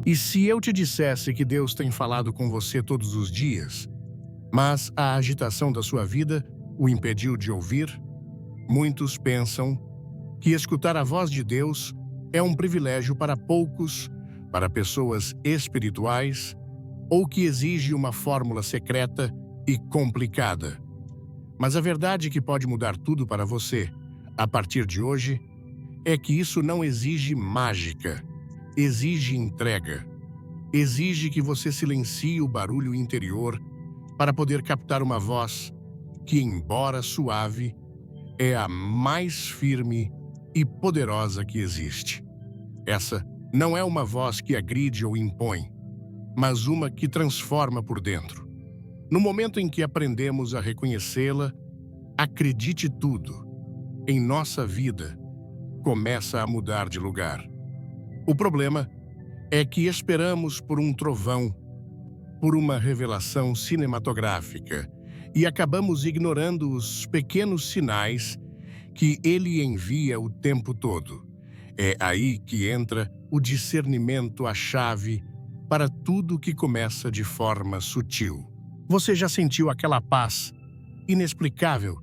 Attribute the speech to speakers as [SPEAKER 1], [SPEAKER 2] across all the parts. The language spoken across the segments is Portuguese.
[SPEAKER 1] E se eu te dissesse que Deus tem falado com você todos os dias, mas a agitação da sua vida o impediu de ouvir? Muitos pensam que escutar a voz de Deus é um privilégio para poucos, para pessoas espirituais, ou que exige uma fórmula secreta e complicada. Mas a verdade que pode mudar tudo para você, a partir de hoje, é que isso não exige mágica, exige entrega. Exige que você silencie o barulho interior para poder captar uma voz que, embora suave, é a mais firme e poderosa que existe. Essa não é uma voz que agride ou impõe, mas uma que transforma por dentro. No momento em que aprendemos a reconhecê-la, acredite tudo, em nossa vida, começa a mudar de lugar. O problema é que esperamos por um trovão, por uma revelação cinematográfica, e acabamos ignorando os pequenos sinais que ele envia o tempo todo. É aí que entra o discernimento, a chave para tudo que começa de forma sutil. Você já sentiu aquela paz inexplicável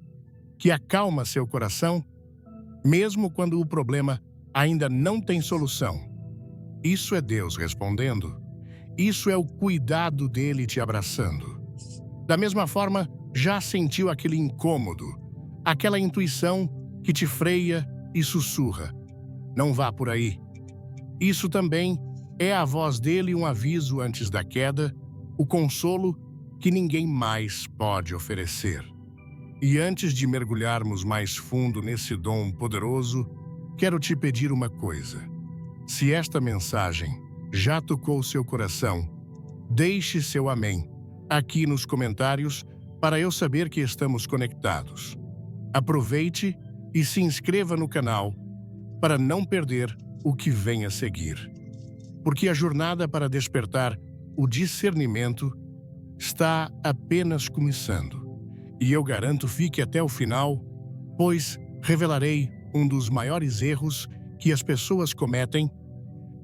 [SPEAKER 1] que acalma seu coração, mesmo quando o problema ainda não tem solução? Isso é Deus respondendo. Isso é o cuidado dele te abraçando. Da mesma forma, já sentiu aquele incômodo, aquela intuição que te freia e sussurra: não vá por aí. Isso também é a voz dele, um aviso antes da queda, o consolo que ninguém mais pode oferecer. E antes de mergulharmos mais fundo nesse dom poderoso, quero te pedir uma coisa. Se esta mensagem já tocou seu coração, deixe seu amém aqui nos comentários para eu saber que estamos conectados. Aproveite e se inscreva no canal para não perder o que vem a seguir. Porque a jornada para despertar o discernimento está apenas começando. E eu garanto, fique até o final, pois revelarei um dos maiores erros que as pessoas cometem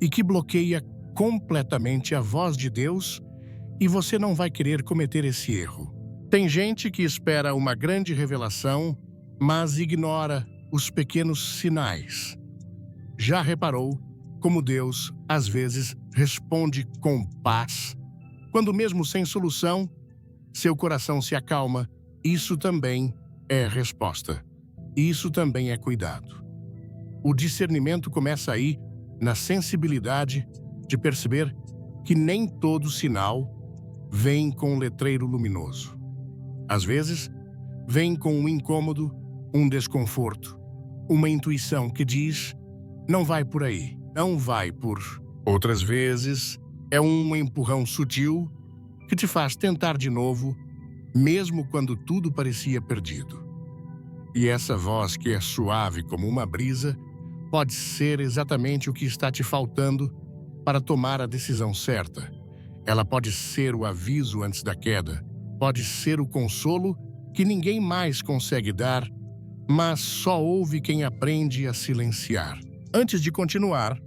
[SPEAKER 1] e que bloqueia completamente a voz de Deus, e você não vai querer cometer esse erro. Tem gente que espera uma grande revelação, mas ignora os pequenos sinais. Já reparou como Deus, às vezes, responde com paz, quando mesmo sem solução, seu coração se acalma? Isso também é resposta. Isso também é cuidado. O discernimento começa aí, na sensibilidade de perceber que nem todo sinal vem com um letreiro luminoso. Às vezes, vem com um incômodo, um desconforto, uma intuição que diz: não vai por aí, não vai por... Outras vezes, é um empurrão sutil que te faz tentar de novo, mesmo quando tudo parecia perdido. E essa voz que é suave como uma brisa pode ser exatamente o que está te faltando para tomar a decisão certa. Ela pode ser o aviso antes da queda, pode ser o consolo que ninguém mais consegue dar, mas só ouve quem aprende a silenciar. Antes de continuar,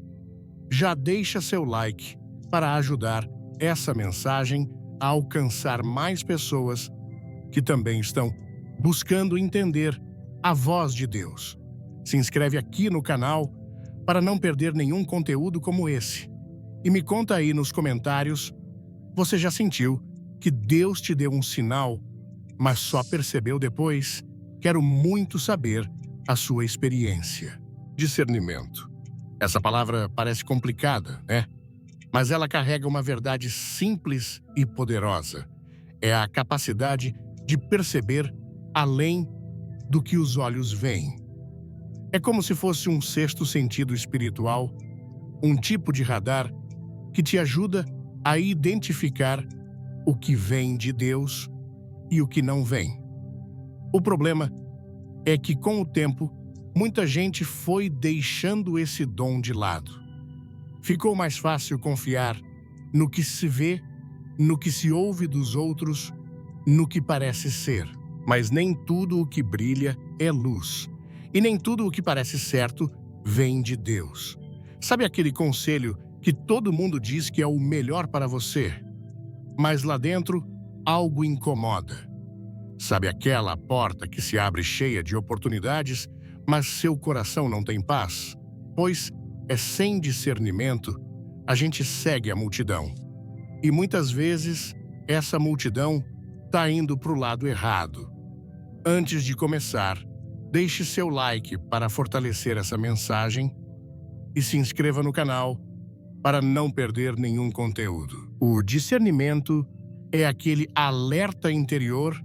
[SPEAKER 1] já deixa seu like para ajudar essa mensagem a alcançar mais pessoas que também estão buscando entender a voz de Deus. Se inscreve aqui no canal para não perder nenhum conteúdo como esse. E me conta aí nos comentários, você já sentiu que Deus te deu um sinal, mas só percebeu depois? Quero muito saber a sua experiência. Discernimento. Essa palavra parece complicada, né? Mas ela carrega uma verdade simples e poderosa. É a capacidade de perceber além do que os olhos veem. É como se fosse um sexto sentido espiritual, um tipo de radar que te ajuda a identificar o que vem de Deus e o que não vem. O problema é que, com o tempo, muita gente foi deixando esse dom de lado. Ficou mais fácil confiar no que se vê, no que se ouve dos outros, no que parece ser. Mas nem tudo o que brilha é luz. E nem tudo o que parece certo vem de Deus. Sabe aquele conselho que todo mundo diz que é o melhor para você, mas lá dentro algo incomoda. Sabe aquela porta que se abre cheia de oportunidades, mas seu coração não tem paz? Pois é sem discernimento a gente segue a multidão. E muitas vezes essa multidão está indo para o lado errado. Antes de começar, deixe seu like para fortalecer essa mensagem e se inscreva no canal para não perder nenhum conteúdo. O discernimento é aquele alerta interior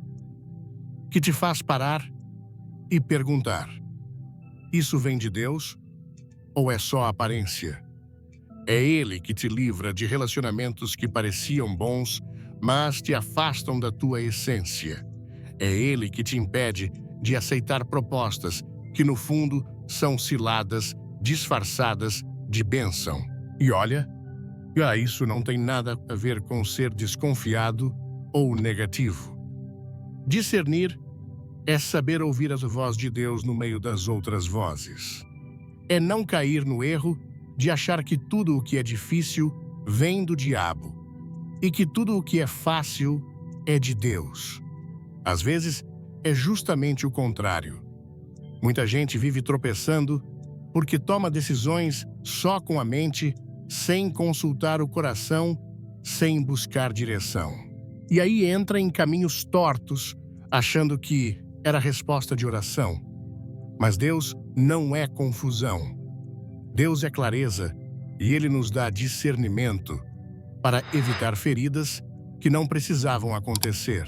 [SPEAKER 1] que te faz parar e perguntar: isso vem de Deus ou é só aparência? É Ele que te livra de relacionamentos que pareciam bons, mas te afastam da tua essência. É Ele que te impede de aceitar propostas que, no fundo, são ciladas disfarçadas de bênção. E olha, isso não tem nada a ver com ser desconfiado ou negativo. Discernir é saber ouvir a voz de Deus no meio das outras vozes. É não cair no erro de achar que tudo o que é difícil vem do diabo e que tudo o que é fácil é de Deus. Às vezes, é justamente o contrário. Muita gente vive tropeçando porque toma decisões só com a mente, sem consultar o coração, sem buscar direção. E aí entra em caminhos tortos, achando que era resposta de oração. Mas Deus não é confusão. Deus é clareza e Ele nos dá discernimento para evitar feridas que não precisavam acontecer.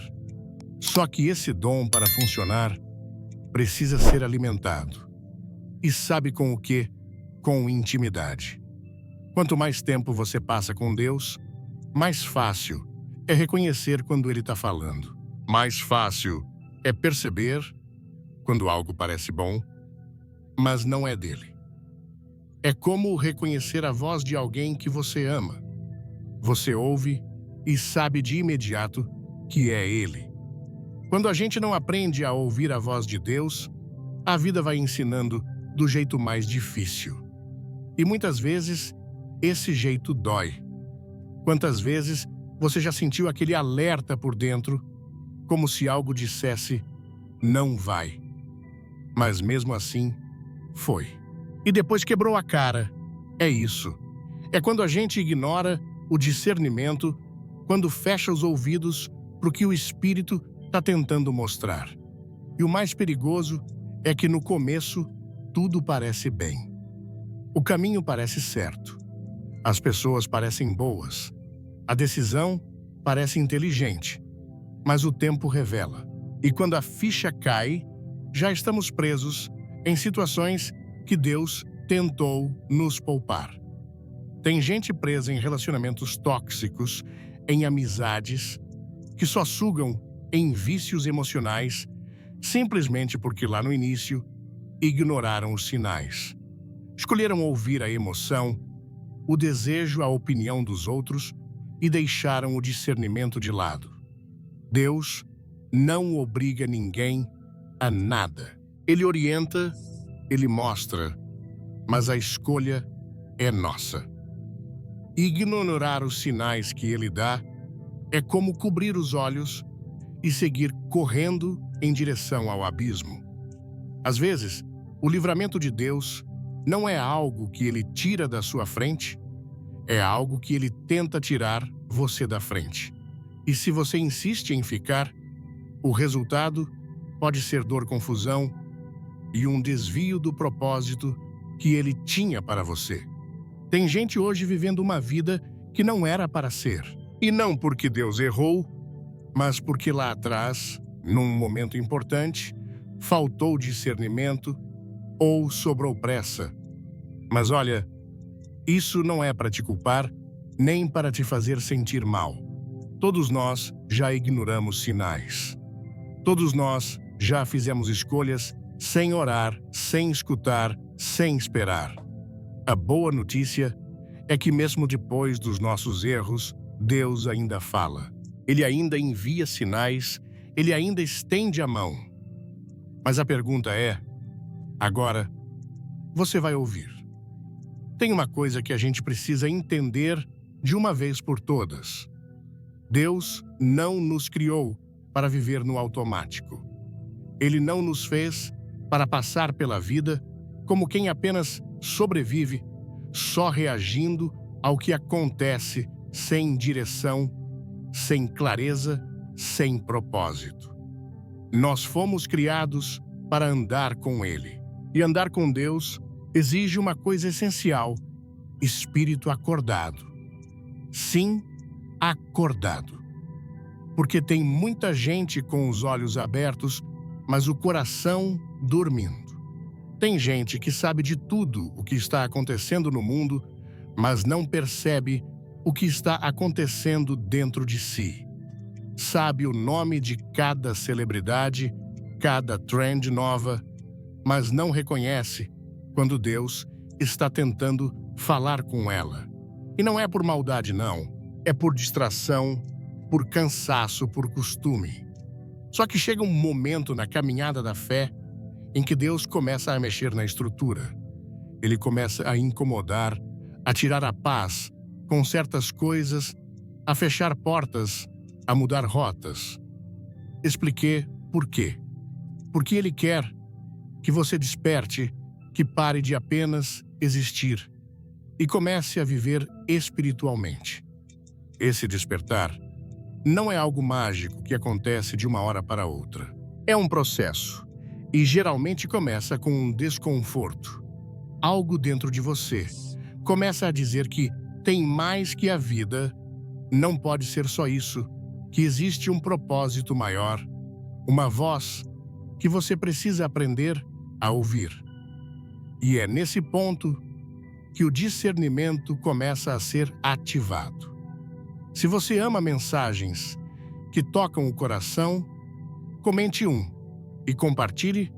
[SPEAKER 1] Só que esse dom, para funcionar, precisa ser alimentado. E sabe com o quê? Com intimidade. Quanto mais tempo você passa com Deus, mais fácil é reconhecer quando Ele está falando. Mais fácil é perceber quando algo parece bom, mas não é dele. É como reconhecer a voz de alguém que você ama. Você ouve e sabe de imediato que é Ele. Quando a gente não aprende a ouvir a voz de Deus, a vida vai ensinando do jeito mais difícil. E muitas vezes, esse jeito dói. Quantas vezes você já sentiu aquele alerta por dentro, como se algo dissesse, não vai. Mas mesmo assim, foi. E depois quebrou a cara. É isso. É quando a gente ignora o discernimento, quando fecha os ouvidos para o que o Espírito está tentando mostrar. E o mais perigoso é que no começo tudo parece bem. O caminho parece certo. As pessoas parecem boas. A decisão parece inteligente. Mas o tempo revela. E quando a ficha cai, já estamos presos em situações que Deus tentou nos poupar. Tem gente presa em relacionamentos tóxicos, em amizades, que só sugam em vícios emocionais, simplesmente porque lá no início ignoraram os sinais. Escolheram ouvir a emoção, o desejo, a opinião dos outros e deixaram o discernimento de lado. Deus não obriga ninguém a nada. Ele orienta, Ele mostra, mas a escolha é nossa. Ignorar os sinais que Ele dá é como cobrir os olhos e seguir correndo em direção ao abismo. Às vezes, o livramento de Deus não é algo que Ele tira da sua frente, é algo que Ele tenta tirar você da frente. E se você insiste em ficar, o resultado pode ser dor, confusão e um desvio do propósito que Ele tinha para você. Tem gente hoje vivendo uma vida que não era para ser. E não porque Deus errou, mas porque lá atrás, num momento importante, faltou discernimento ou sobrou pressa. Mas olha, isso não é para te culpar, nem para te fazer sentir mal. Todos nós já ignoramos sinais. Todos nós já fizemos escolhas sem orar, sem escutar, sem esperar. A boa notícia é que mesmo depois dos nossos erros, Deus ainda fala. Ele ainda envia sinais, Ele ainda estende a mão. Mas a pergunta é, agora, você vai ouvir? Tem uma coisa que a gente precisa entender de uma vez por todas. Deus não nos criou para viver no automático. Ele não nos fez para passar pela vida como quem apenas sobrevive, só reagindo ao que acontece sem direção, sem clareza, sem propósito. Nós fomos criados para andar com Ele. E andar com Deus exige uma coisa essencial: espírito acordado. Sim, acordado. Porque tem muita gente com os olhos abertos, mas o coração dormindo. Tem gente que sabe de tudo o que está acontecendo no mundo, mas não percebe o que está acontecendo dentro de si. Sabe o nome de cada celebridade, cada trend nova, mas não reconhece quando Deus está tentando falar com ela. E não é por maldade, não. É por distração, por cansaço, por costume. Só que chega um momento na caminhada da fé em que Deus começa a mexer na estrutura. Ele começa a incomodar, a tirar a paz com certas coisas, a fechar portas, a mudar rotas. Expliquei por quê. Porque Ele quer que você desperte, que pare de apenas existir e comece a viver espiritualmente. Esse despertar não é algo mágico que acontece de uma hora para outra. É um processo e geralmente começa com um desconforto. Algo dentro de você começa a dizer que tem mais que a vida, não pode ser só isso, que existe um propósito maior, uma voz que você precisa aprender a ouvir. E é nesse ponto que o discernimento começa a ser ativado. Se você ama mensagens que tocam o coração, comente e compartilhe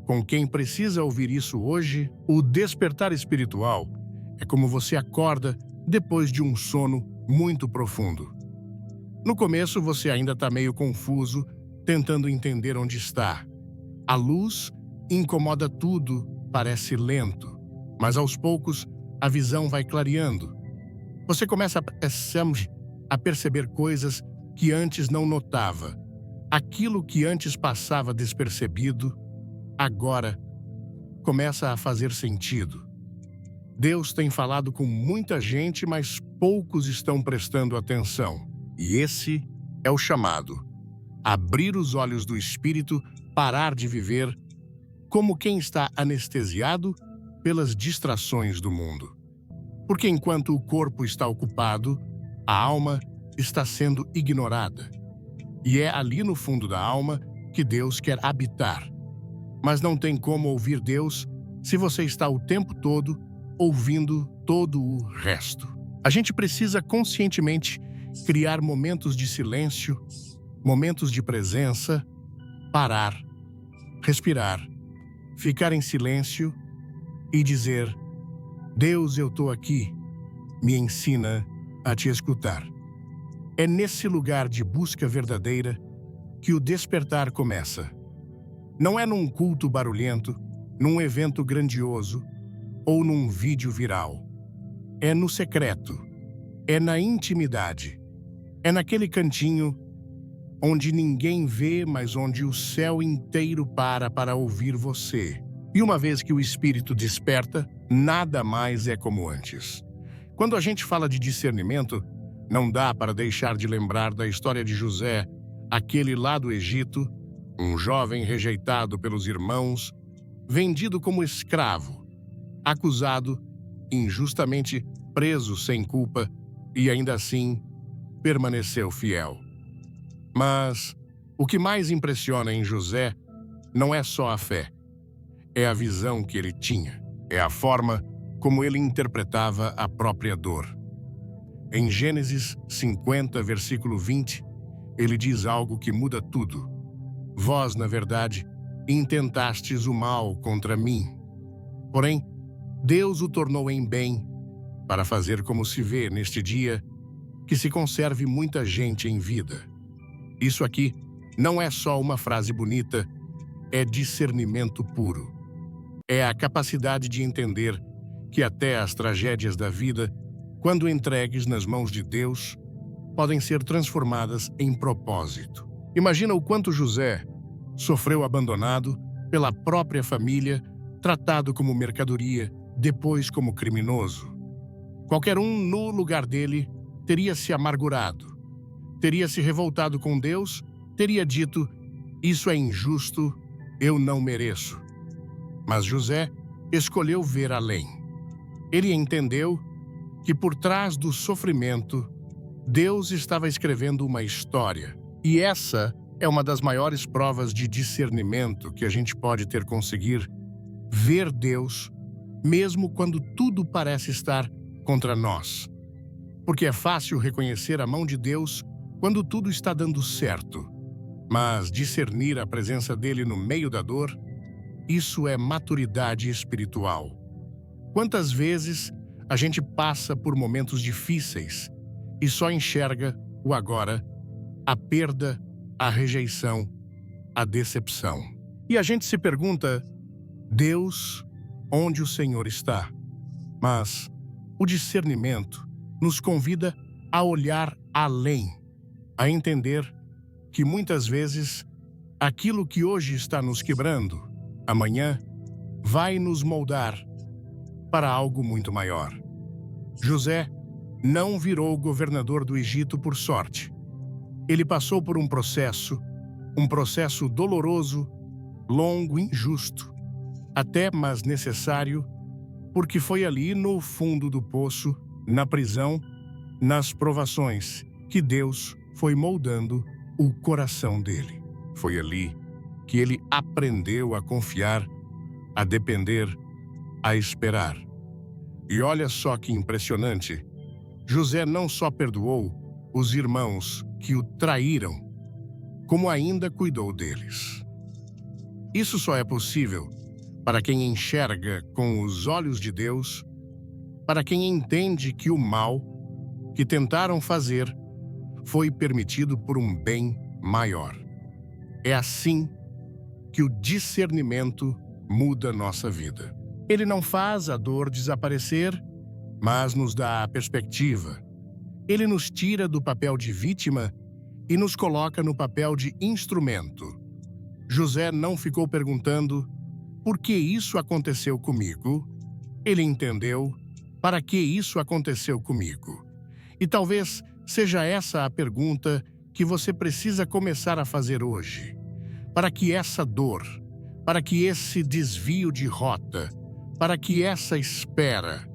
[SPEAKER 1] com quem precisa ouvir isso hoje. O despertar espiritual é como você acorda depois de um sono muito profundo. No começo você ainda está meio confuso, tentando entender onde está. A luz incomoda tudo, parece lento, mas aos poucos a visão vai clareando. Você começa a perceber coisas que antes não notava. Aquilo que antes passava despercebido, agora começa a fazer sentido. Deus tem falado com muita gente, mas poucos estão prestando atenção. E esse é o chamado: abrir os olhos do espírito, parar de viver como quem está anestesiado pelas distrações do mundo. Porque enquanto o corpo está ocupado, a alma está sendo ignorada. E é ali no fundo da alma que Deus quer habitar. Mas não tem como ouvir Deus se você está o tempo todo ouvindo todo o resto. A gente precisa conscientemente criar momentos de silêncio, momentos de presença, parar, respirar, ficar em silêncio e dizer: Deus, eu estou aqui, me ensina a te escutar. É nesse lugar de busca verdadeira que o despertar começa. Não é num culto barulhento, num evento grandioso ou num vídeo viral. É no secreto, é na intimidade, é naquele cantinho onde ninguém vê, mas onde o céu inteiro para ouvir você. E uma vez que o espírito desperta, nada mais é como antes. Quando a gente fala de discernimento, não dá para deixar de lembrar da história de José, aquele lá do Egito, um jovem rejeitado pelos irmãos, vendido como escravo, acusado, injustamente preso sem culpa e ainda assim permaneceu fiel. Mas o que mais impressiona em José não é só a fé, é a visão que ele tinha, é a forma como ele interpretava a própria dor. Em Gênesis 50, versículo 20, ele diz algo que muda tudo. Vós, na verdade, intentastes o mal contra mim. Porém, Deus o tornou em bem, para fazer como se vê neste dia, que se conserve muita gente em vida. Isso aqui não é só uma frase bonita, é discernimento puro. É a capacidade de entender que até as tragédias da vida, quando entregues nas mãos de Deus, podem ser transformadas em propósito. Imagina o quanto José sofreu abandonado pela própria família, tratado como mercadoria, depois como criminoso. Qualquer um no lugar dele teria se amargurado, teria se revoltado com Deus, teria dito: "Isso é injusto, eu não mereço." Mas José escolheu ver além. Ele entendeu que por trás do sofrimento, Deus estava escrevendo uma história. E essa é uma das maiores provas de discernimento que a gente pode ter: conseguir ver Deus, mesmo quando tudo parece estar contra nós. Porque é fácil reconhecer a mão de Deus quando tudo está dando certo. Mas discernir a presença dele no meio da dor, isso é maturidade espiritual. Quantas vezes a gente passa por momentos difíceis e só enxerga o agora, a perda, a rejeição, a decepção. E a gente se pergunta: Deus, onde o Senhor está? Mas o discernimento nos convida a olhar além, a entender que muitas vezes aquilo que hoje está nos quebrando, amanhã vai nos moldar para algo muito maior. José não virou governador do Egito por sorte. Ele passou por um processo doloroso, longo, injusto, até mas necessário, porque foi ali no fundo do poço, na prisão, nas provações, que Deus foi moldando o coração dele. Foi ali que ele aprendeu a confiar, a depender, a esperar. E olha só que impressionante, José não só perdoou os irmãos que o traíram, como ainda cuidou deles. Isso só é possível para quem enxerga com os olhos de Deus, para quem entende que o mal que tentaram fazer foi permitido por um bem maior. É assim que o discernimento muda nossa vida. Ele não faz a dor desaparecer, mas nos dá a perspectiva. Ele nos tira do papel de vítima e nos coloca no papel de instrumento. José não ficou perguntando: por que isso aconteceu comigo? Ele entendeu: para que isso aconteceu comigo? E talvez seja essa a pergunta que você precisa começar a fazer hoje. Para que essa dor, para que esse desvio de rota, para que essa espera,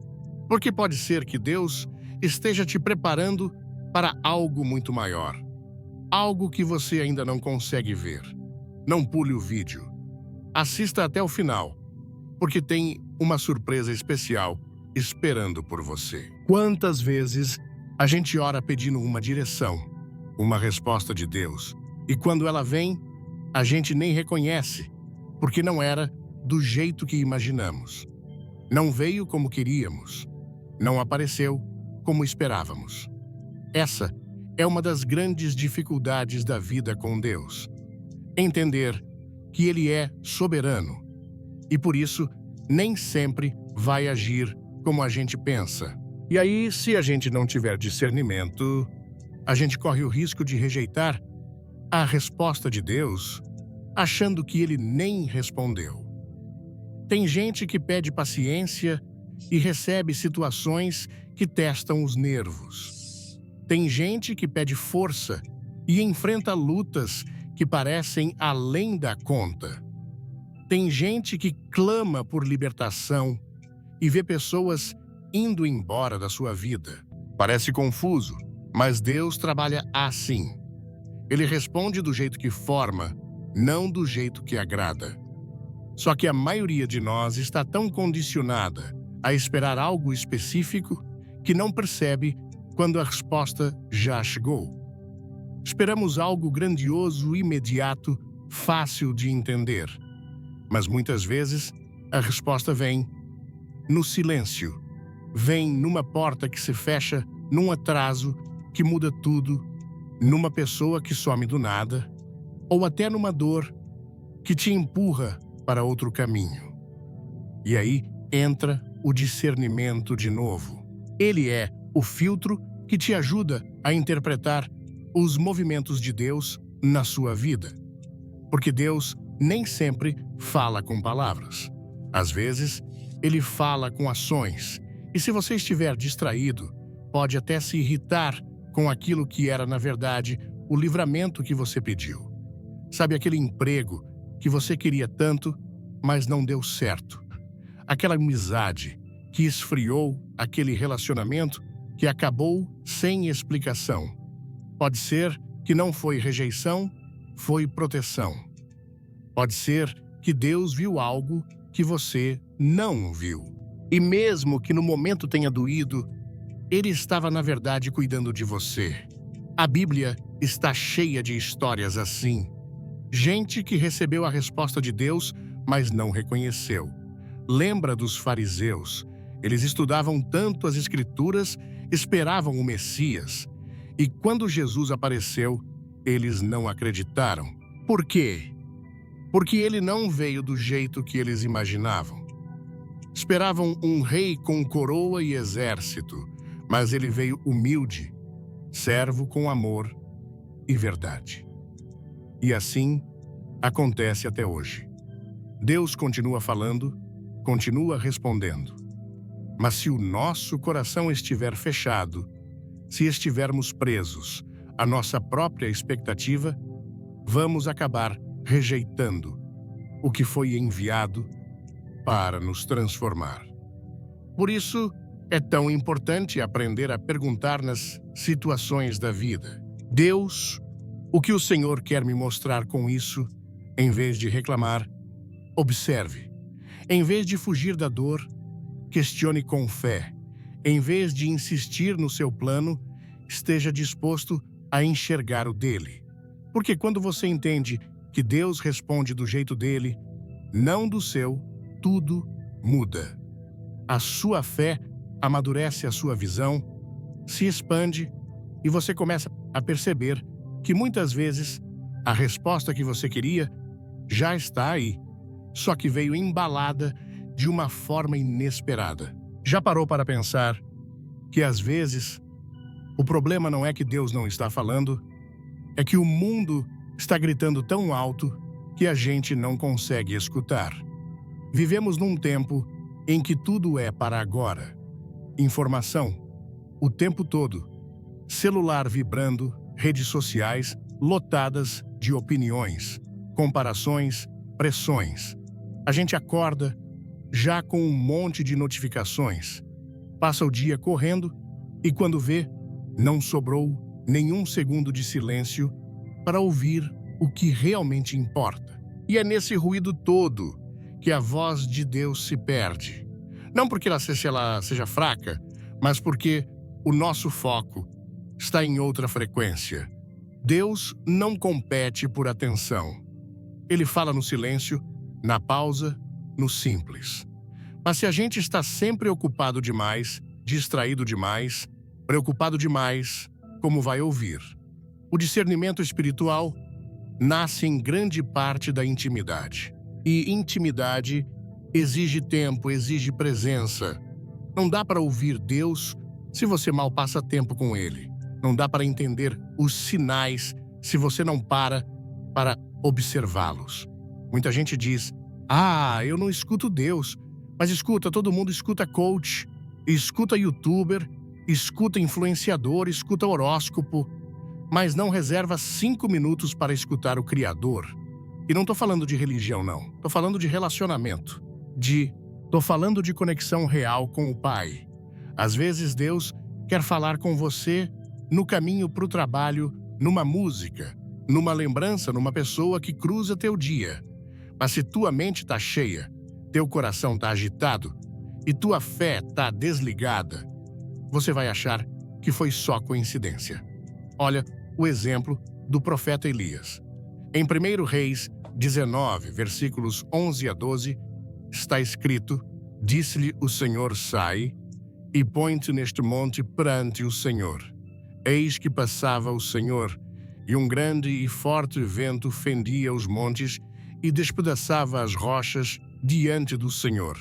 [SPEAKER 1] porque pode ser que Deus esteja te preparando para algo muito maior, algo que você ainda não consegue ver. Não pule o vídeo. Assista até o final, porque tem uma surpresa especial esperando por você. Quantas vezes a gente ora pedindo uma direção, uma resposta de Deus, e quando ela vem, a gente nem reconhece, porque não era do jeito que imaginamos. Não veio como queríamos. Não apareceu como esperávamos. Essa é uma das grandes dificuldades da vida com Deus. Entender que Ele é soberano e, por isso, nem sempre vai agir como a gente pensa. E aí, se a gente não tiver discernimento, a gente corre o risco de rejeitar a resposta de Deus, achando que Ele nem respondeu. Tem gente que pede paciência e recebe situações que testam os nervos. Tem gente que pede força e enfrenta lutas que parecem além da conta. Tem gente que clama por libertação e vê pessoas indo embora da sua vida. Parece confuso, mas Deus trabalha assim. Ele responde do jeito que forma, não do jeito que agrada. Só que a maioria de nós está tão condicionada a esperar algo específico que não percebe quando a resposta já chegou. Esperamos algo grandioso, imediato, fácil de entender. Mas muitas vezes a resposta vem no silêncio. Vem numa porta que se fecha, num atraso que muda tudo, numa pessoa que some do nada, ou até numa dor que te empurra para outro caminho. E aí entra o discernimento de novo. Ele é o filtro que te ajuda a interpretar os movimentos de Deus na sua vida. Porque Deus nem sempre fala com palavras. Às vezes, Ele fala com ações. E se você estiver distraído, pode até se irritar com aquilo que era, na verdade, o livramento que você pediu. Sabe aquele emprego que você queria tanto, mas não deu certo? Aquela amizade que esfriou, aquele relacionamento que acabou sem explicação. Pode ser que não foi rejeição, foi proteção. Pode ser que Deus viu algo que você não viu. E mesmo que no momento tenha doído, Ele estava, na verdade, cuidando de você. A Bíblia está cheia de histórias assim. Gente que recebeu a resposta de Deus, mas não reconheceu. Lembra dos fariseus? Eles estudavam tanto as Escrituras, esperavam o Messias. E quando Jesus apareceu, eles não acreditaram. Por quê? Porque ele não veio do jeito que eles imaginavam. Esperavam um rei com coroa e exército, mas ele veio humilde, servo com amor e verdade. E assim acontece até hoje. Deus continua falando, continua respondendo. Mas se o nosso coração estiver fechado, se estivermos presos à nossa própria expectativa, vamos acabar rejeitando o que foi enviado para nos transformar. Por isso, é tão importante aprender a perguntar nas situações da vida: Deus, o que o Senhor quer me mostrar com isso? Em vez de reclamar, observe. Em vez de fugir da dor, questione com fé. Em vez de insistir no seu plano, esteja disposto a enxergar o dele. Porque quando você entende que Deus responde do jeito dele, não do seu, tudo muda. A sua fé amadurece a sua visão, se expande e você começa a perceber que muitas vezes a resposta que você queria já está aí, só que veio embalada de uma forma inesperada. Já parou para pensar que às vezes o problema não é que Deus não está falando, é que o mundo está gritando tão alto que a gente não consegue escutar. Vivemos num tempo em que tudo é para agora. Informação, o tempo todo. Celular vibrando, redes sociais lotadas de opiniões, comparações, pressões. A gente acorda já com um monte de notificações. Passa o dia correndo e quando vê, não sobrou nenhum segundo de silêncio para ouvir o que realmente importa. E é nesse ruído todo que a voz de Deus se perde. Não porque ela seja fraca, mas porque o nosso foco está em outra frequência. Deus não compete por atenção. Ele fala no silêncio, na pausa, no simples. Mas se a gente está sempre ocupado demais, distraído demais, preocupado demais, como vai ouvir? O discernimento espiritual nasce em grande parte da intimidade. E intimidade exige tempo, exige presença. Não dá para ouvir Deus se você mal passa tempo com Ele. Não dá para entender os sinais se você não para observá-los. Muita gente diz: eu não escuto Deus. Mas escuta, todo mundo escuta coach, escuta youtuber, escuta influenciador, escuta horóscopo, mas não reserva 5 minutos para escutar o Criador. E não estou falando de religião, não. Estou falando de relacionamento. Estou falando de conexão real com o Pai. Às vezes Deus quer falar com você no caminho para o trabalho, numa música, numa lembrança, numa pessoa que cruza teu dia. Mas se tua mente está cheia, teu coração está agitado e tua fé está desligada, você vai achar que foi só coincidência. Olha o exemplo do profeta Elias. Em 1 Reis 19, versículos 11 a 12, está escrito: Disse-lhe o Senhor: sai e põe-te neste monte perante o Senhor. Eis que passava o Senhor, e um grande e forte vento fendia os montes e despedaçava as rochas diante do Senhor.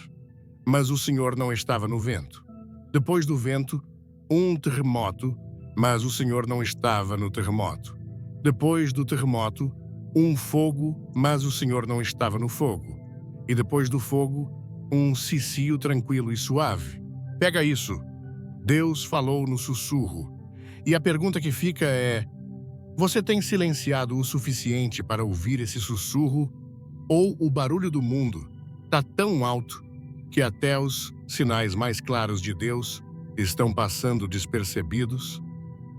[SPEAKER 1] mas o Senhor não estava no vento. Depois do vento, um terremoto, mas o Senhor não estava no terremoto. Depois do terremoto, um fogo, mas o Senhor não estava no fogo. E depois do fogo, um cicio tranquilo e suave. Pega isso. Deus falou no sussurro. E a pergunta que fica é: você tem silenciado o suficiente para ouvir esse sussurro? Ou o barulho do mundo está tão alto que até os sinais mais claros de Deus estão passando despercebidos?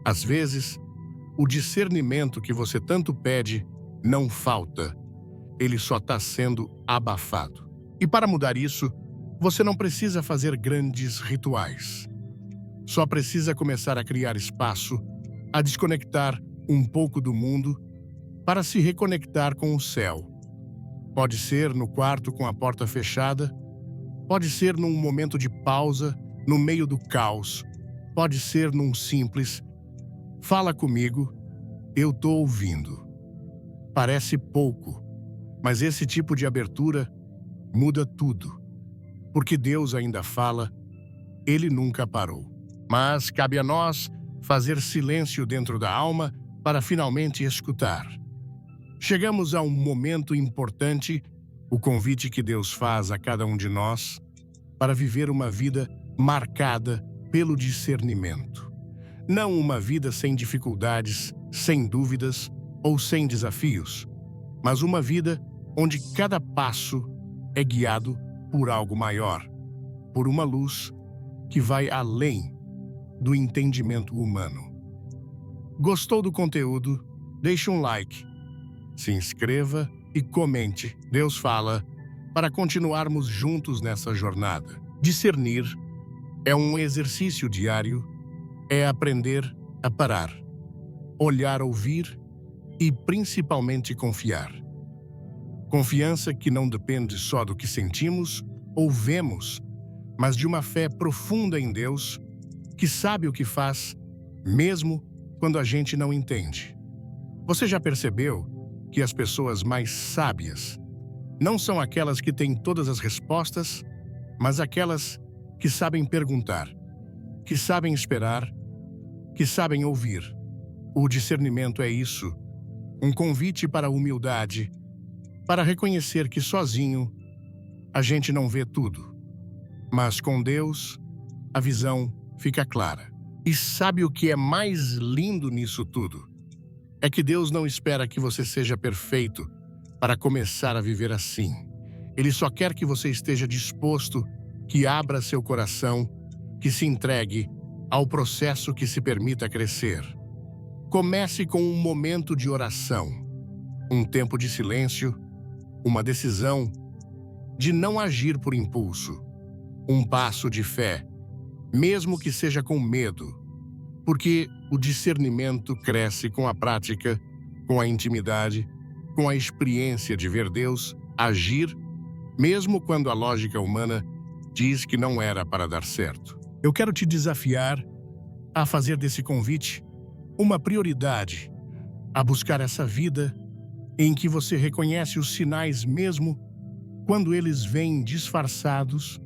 [SPEAKER 1] Às vezes, o discernimento que você tanto pede não falta. Ele só está sendo abafado. E para mudar isso, você não precisa fazer grandes rituais. Só precisa começar a criar espaço, a desconectar um pouco do mundo para se reconectar com o céu. Pode ser no quarto com a porta fechada, pode ser num momento de pausa, no meio do caos, pode ser num simples "fala comigo, eu tô ouvindo". Parece pouco, mas esse tipo de abertura muda tudo. Porque Deus ainda fala, Ele nunca parou. Mas cabe a nós fazer silêncio dentro da alma para finalmente escutar. Chegamos a um momento importante, o convite que Deus faz a cada um de nós para viver uma vida marcada pelo discernimento. Não uma vida sem dificuldades, sem dúvidas ou sem desafios, mas uma vida onde cada passo é guiado por algo maior, por uma luz que vai além do entendimento humano. Gostou do conteúdo? Deixe um like, se inscreva e comente. Deus fala para continuarmos juntos nessa jornada. Discernir é um exercício diário, é aprender a parar, olhar, ouvir e principalmente confiar. Confiança que não depende só do que sentimos ou vemos, mas de uma fé profunda em Deus, que sabe o que faz, mesmo quando a gente não entende. Você já percebeu que as pessoas mais sábias não são aquelas que têm todas as respostas, mas aquelas que sabem perguntar, que sabem esperar, que sabem ouvir? O discernimento é isso, um convite para a humildade, para reconhecer que sozinho a gente não vê tudo, mas com Deus a visão fica clara. E sabe o que é mais lindo nisso tudo? É que Deus não espera que você seja perfeito para começar a viver assim. Ele só quer que você esteja disposto, que abra seu coração, que se entregue ao processo, que se permita crescer. Comece com um momento de oração, um tempo de silêncio, uma decisão de não agir por impulso, um passo de fé, mesmo que seja com medo, porque o discernimento cresce com a prática, com a intimidade, com a experiência de ver Deus agir, mesmo quando a lógica humana diz que não era para dar certo. Eu quero te desafiar a fazer desse convite uma prioridade, a buscar essa vida em que você reconhece os sinais mesmo quando eles vêm disfarçados,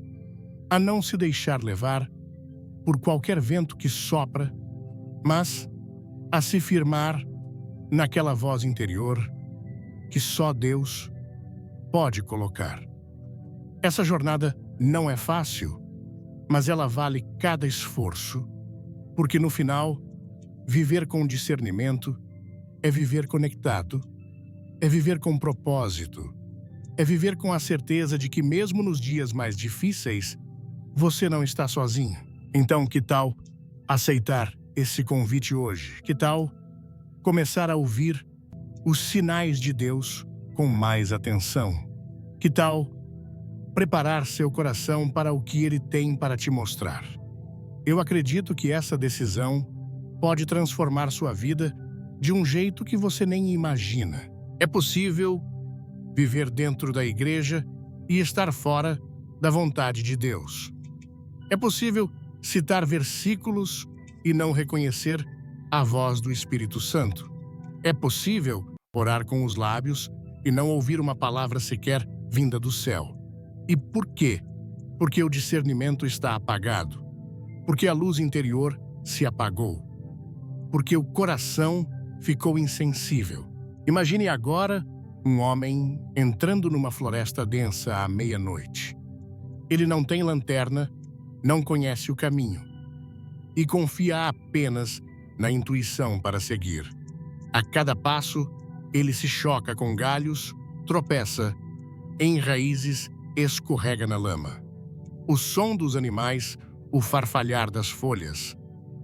[SPEAKER 1] a não se deixar levar por qualquer vento que sopra, mas a se firmar naquela voz interior que só Deus pode colocar. Essa jornada não é fácil, mas ela vale cada esforço, porque no final, viver com discernimento é viver conectado, é viver com propósito, é viver com a certeza de que mesmo nos dias mais difíceis, você não está sozinho. Então, que tal aceitar esse convite hoje? Que tal começar a ouvir os sinais de Deus com mais atenção? Que tal preparar seu coração para o que Ele tem para te mostrar? Eu acredito que essa decisão pode transformar sua vida de um jeito que você nem imagina. É possível viver dentro da igreja e estar fora da vontade de Deus. É possível citar versículos e não reconhecer a voz do Espírito Santo. É possível orar com os lábios e não ouvir uma palavra sequer vinda do céu. E por quê? porque o discernimento está apagado, porque a luz interior se apagou, porque o coração ficou insensível. Imagine agora um homem entrando numa floresta densa à meia-noite. Ele não tem lanterna, não conhece o caminho e confia apenas na intuição para seguir. A cada passo, ele se choca com galhos, tropeça em raízes, escorrega na lama. O som dos animais, o farfalhar das folhas,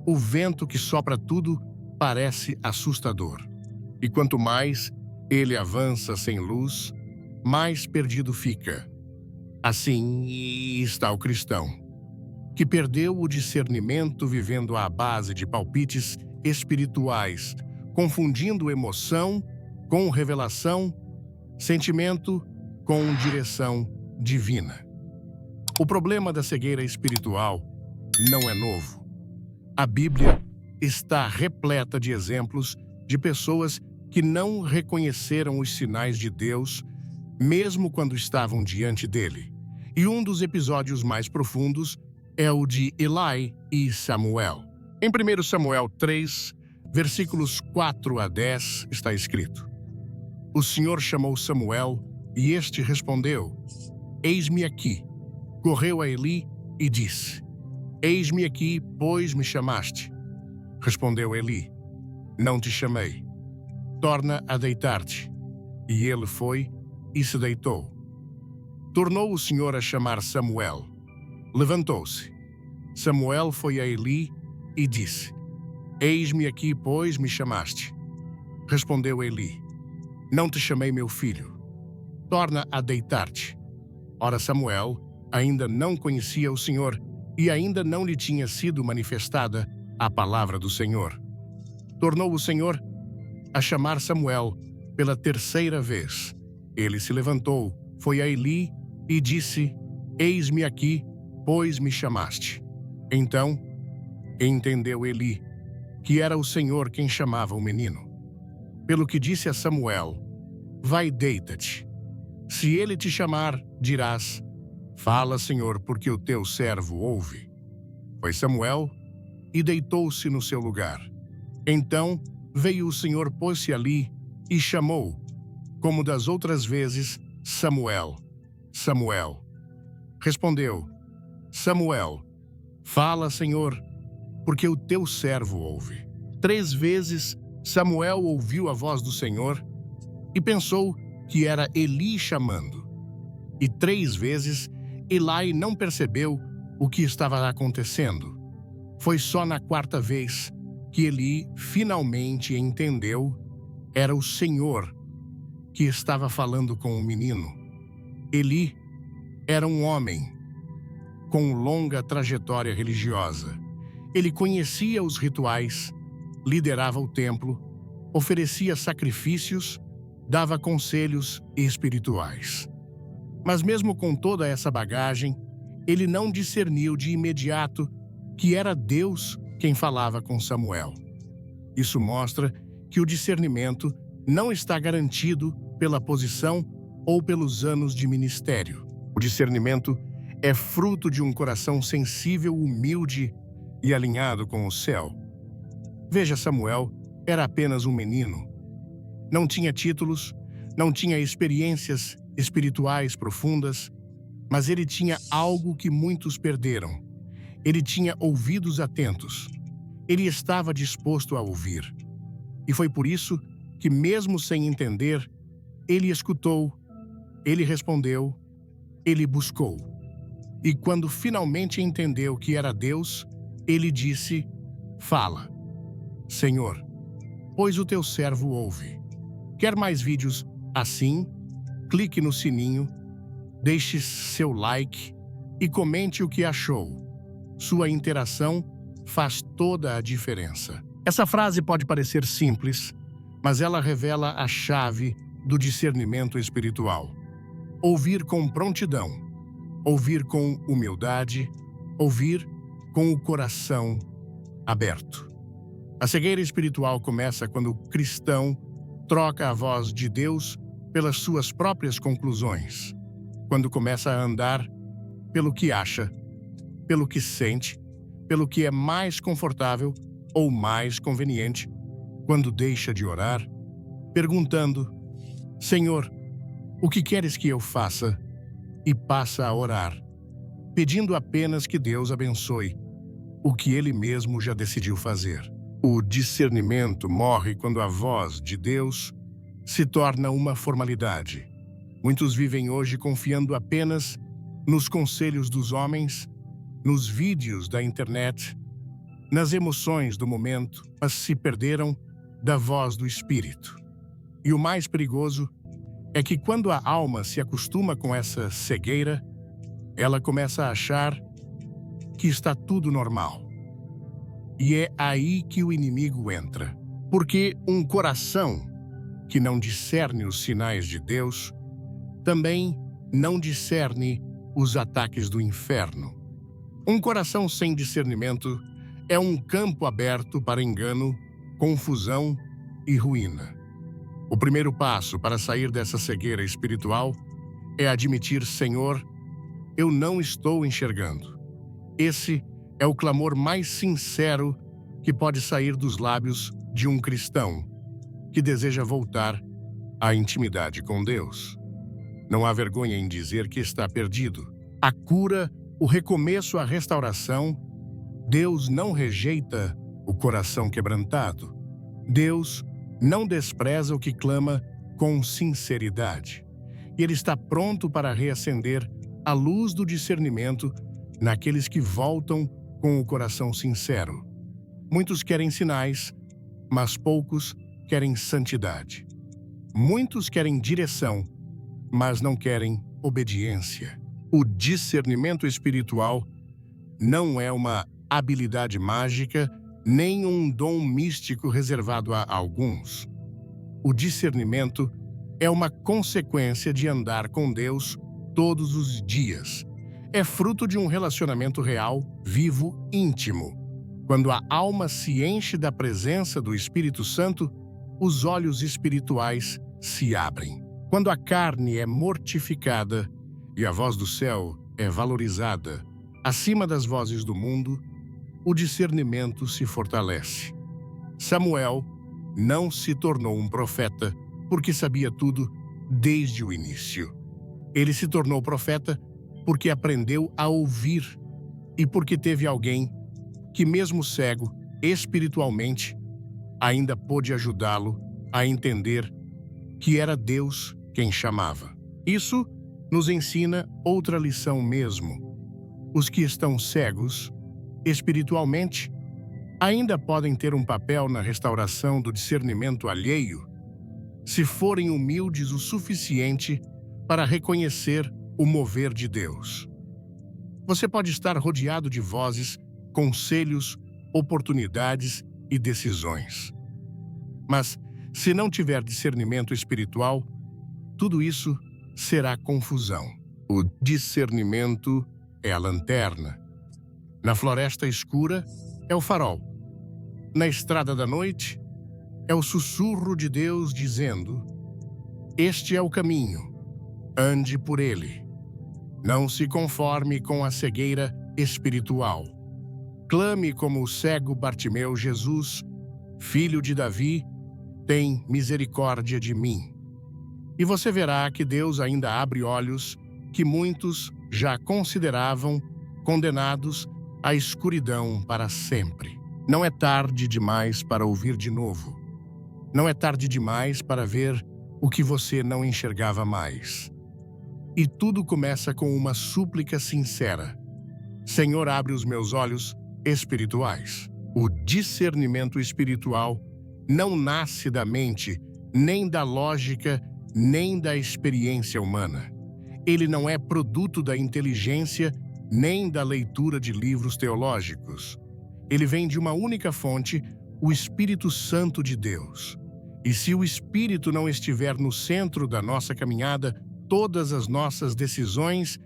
[SPEAKER 1] o vento que sopra tudo parece assustador. E quanto mais ele avança sem luz, mais perdido fica. Assim está o cristão, que perdeu o discernimento vivendo à base de palpites espirituais, confundindo emoção com revelação, sentimento com direção divina. O problema da cegueira espiritual não é novo. A Bíblia está repleta de exemplos de pessoas que não reconheceram os sinais de Deus, mesmo quando estavam diante dele. E um dos episódios mais profundos é o de Eli e Samuel. Em 1 Samuel 3, versículos 4 a 10, está escrito: O Senhor chamou Samuel, e este respondeu: Eis-me aqui. Correu a Eli e disse: Eis-me aqui, pois me chamaste. Respondeu Eli: Não te chamei. Torna a deitar-te. E ele foi e se deitou. Tornou o Senhor a chamar Samuel. Levantou-se. Samuel foi a Eli e disse: Eis-me aqui, pois me chamaste. Respondeu Eli: Não te chamei, meu filho. Torna a deitar-te. Ora, Samuel ainda não conhecia o Senhor e ainda não lhe tinha sido manifestada a palavra do Senhor. Tornou o Senhor a chamar Samuel pela terceira vez. Ele se levantou, foi a Eli e disse: Eis-me aqui, pois me chamaste. Então entendeu Eli que era o Senhor quem chamava o menino. Pelo que disse a Samuel: Vai, deita-te. Se ele te chamar, dirás: Fala, Senhor, porque o teu servo ouve. Foi Samuel e deitou-se no seu lugar. Então veio o Senhor, pôs-se ali e chamou, como das outras vezes, Samuel, Samuel. Respondeu: Samuel. Fala, Senhor, porque o teu servo ouve. 3 vezes Samuel ouviu a voz do Senhor e pensou que era Eli chamando. E 3 vezes Eli não percebeu o que estava acontecendo. Foi só na 4ª vez que Eli finalmente entendeu: era o Senhor que estava falando com o menino. Eli era um homem com longa trajetória religiosa. Ele conhecia os rituais, liderava o templo, oferecia sacrifícios, dava conselhos espirituais. Mas mesmo com toda essa bagagem, ele não discerniu de imediato que era Deus quem falava com Samuel. Isso mostra que o discernimento não está garantido pela posição ou pelos anos de ministério. O discernimento é fruto de um coração sensível, humilde e alinhado com o céu. Veja, Samuel era apenas um menino. Não tinha títulos, não tinha experiências espirituais profundas, mas ele tinha algo que muitos perderam. Ele tinha ouvidos atentos. Ele estava disposto a ouvir. E foi por isso que, mesmo sem entender, ele escutou, ele respondeu, ele buscou. E quando finalmente entendeu que era Deus, ele disse: Fala, Senhor, pois o teu servo ouve. Quer mais vídeos assim? Clique no sininho, deixe seu like e comente o que achou. Sua interação faz toda a diferença. Essa frase pode parecer simples, mas ela revela a chave do discernimento espiritual. Ouvir com prontidão, ouvir com humildade, ouvir com o coração aberto. A cegueira espiritual começa quando o cristão troca a voz de Deus pelas suas próprias conclusões, quando começa a andar pelo que acha, pelo que sente, pelo que é mais confortável ou mais conveniente, quando deixa de orar, perguntando: Senhor, o que queres que eu faça? E passa a orar, pedindo apenas que Deus abençoe o que ele mesmo já decidiu fazer. O discernimento morre quando a voz de Deus se torna uma formalidade. Muitos vivem hoje confiando apenas nos conselhos dos homens, nos vídeos da internet, nas emoções do momento, mas se perderam da voz do Espírito. E o mais perigoso é que quando a alma se acostuma com essa cegueira, ela começa a achar que está tudo normal. E é aí que o inimigo entra. Porque um coração que não discerne os sinais de Deus também não discerne os ataques do inferno. Um coração sem discernimento é um campo aberto para engano, confusão e ruína. O primeiro passo para sair dessa cegueira espiritual é admitir: Senhor, eu não estou enxergando. Esse é o clamor mais sincero que pode sair dos lábios de um cristão que deseja voltar à intimidade com Deus. Não há vergonha em dizer que está perdido. A cura, o recomeço, a restauração, Deus não rejeita o coração quebrantado. Deus não despreza o que clama com sinceridade. E Ele está pronto para reacender a luz do discernimento naqueles que voltam com o coração sincero. Muitos querem sinais, mas poucos querem santidade. Muitos querem direção, mas não querem obediência. O discernimento espiritual não é uma habilidade mágica, nem um dom místico reservado a alguns. O discernimento é uma consequência de andar com Deus todos os dias. É fruto de um relacionamento real, vivo, íntimo. Quando a alma se enche da presença do Espírito Santo, os olhos espirituais se abrem. Quando a carne é mortificada e a voz do céu é valorizada acima das vozes do mundo, o discernimento se fortalece. Samuel não se tornou um profeta porque sabia tudo desde o início. Ele se tornou profeta porque aprendeu a ouvir e porque teve alguém que, mesmo cego espiritualmente, ainda pôde ajudá-lo a entender que era Deus quem chamava. Isso nos ensina outra lição mesmo. Os que estão cegos espiritualmente ainda podem ter um papel na restauração do discernimento alheio, se forem humildes o suficiente para reconhecer o mover de Deus. Você pode estar rodeado de vozes, conselhos, oportunidades e decisões. Mas, se não tiver discernimento espiritual, tudo isso será confusão. O discernimento é a lanterna. Na floresta escura é o farol. Na estrada da noite é o sussurro de Deus dizendo: este é o caminho, ande por ele. Não se conforme com a cegueira espiritual. Clame como o cego Bartimeu: Jesus, filho de Davi, tem misericórdia de mim. E você verá que Deus ainda abre olhos que muitos já consideravam condenados à escuridão para sempre. Não é tarde demais para ouvir de novo. Não é tarde demais para ver o que você não enxergava mais. E tudo começa com uma súplica sincera: Senhor, abre os meus olhos espirituais. O discernimento espiritual não nasce da mente, nem da lógica, nem da experiência humana. Ele não é produto da inteligência, nem da leitura de livros teológicos. Ele vem de uma única fonte, o Espírito Santo de Deus. E se o Espírito não estiver no centro da nossa caminhada, todas as nossas decisões,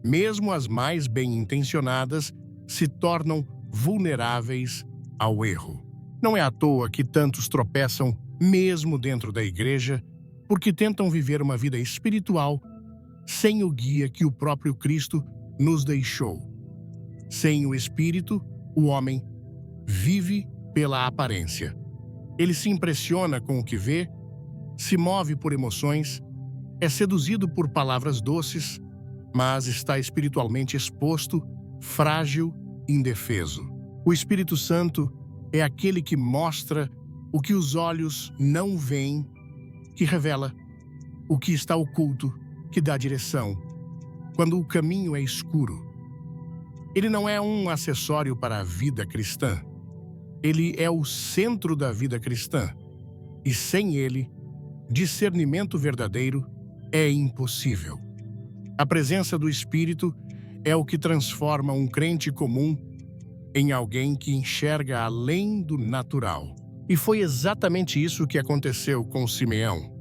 [SPEAKER 1] mesmo as mais bem-intencionadas, se tornam vulneráveis ao erro. Não é à toa que tantos tropeçam, mesmo dentro da igreja, porque tentam viver uma vida espiritual sem o guia que o próprio Cristo nos deixou. Sem o Espírito, o homem vive pela aparência. Ele se impressiona com o que vê, se move por emoções, é seduzido por palavras doces, mas está espiritualmente exposto, frágil, indefeso. O Espírito Santo é aquele que mostra o que os olhos não veem, que revela o que está oculto, que dá direção, quando o caminho é escuro. Ele não é um acessório para a vida cristã. Ele é o centro da vida cristã. E sem ele, discernimento verdadeiro é impossível. A presença do Espírito é o que transforma um crente comum em alguém que enxerga além do natural. E foi exatamente isso que aconteceu com Simeão.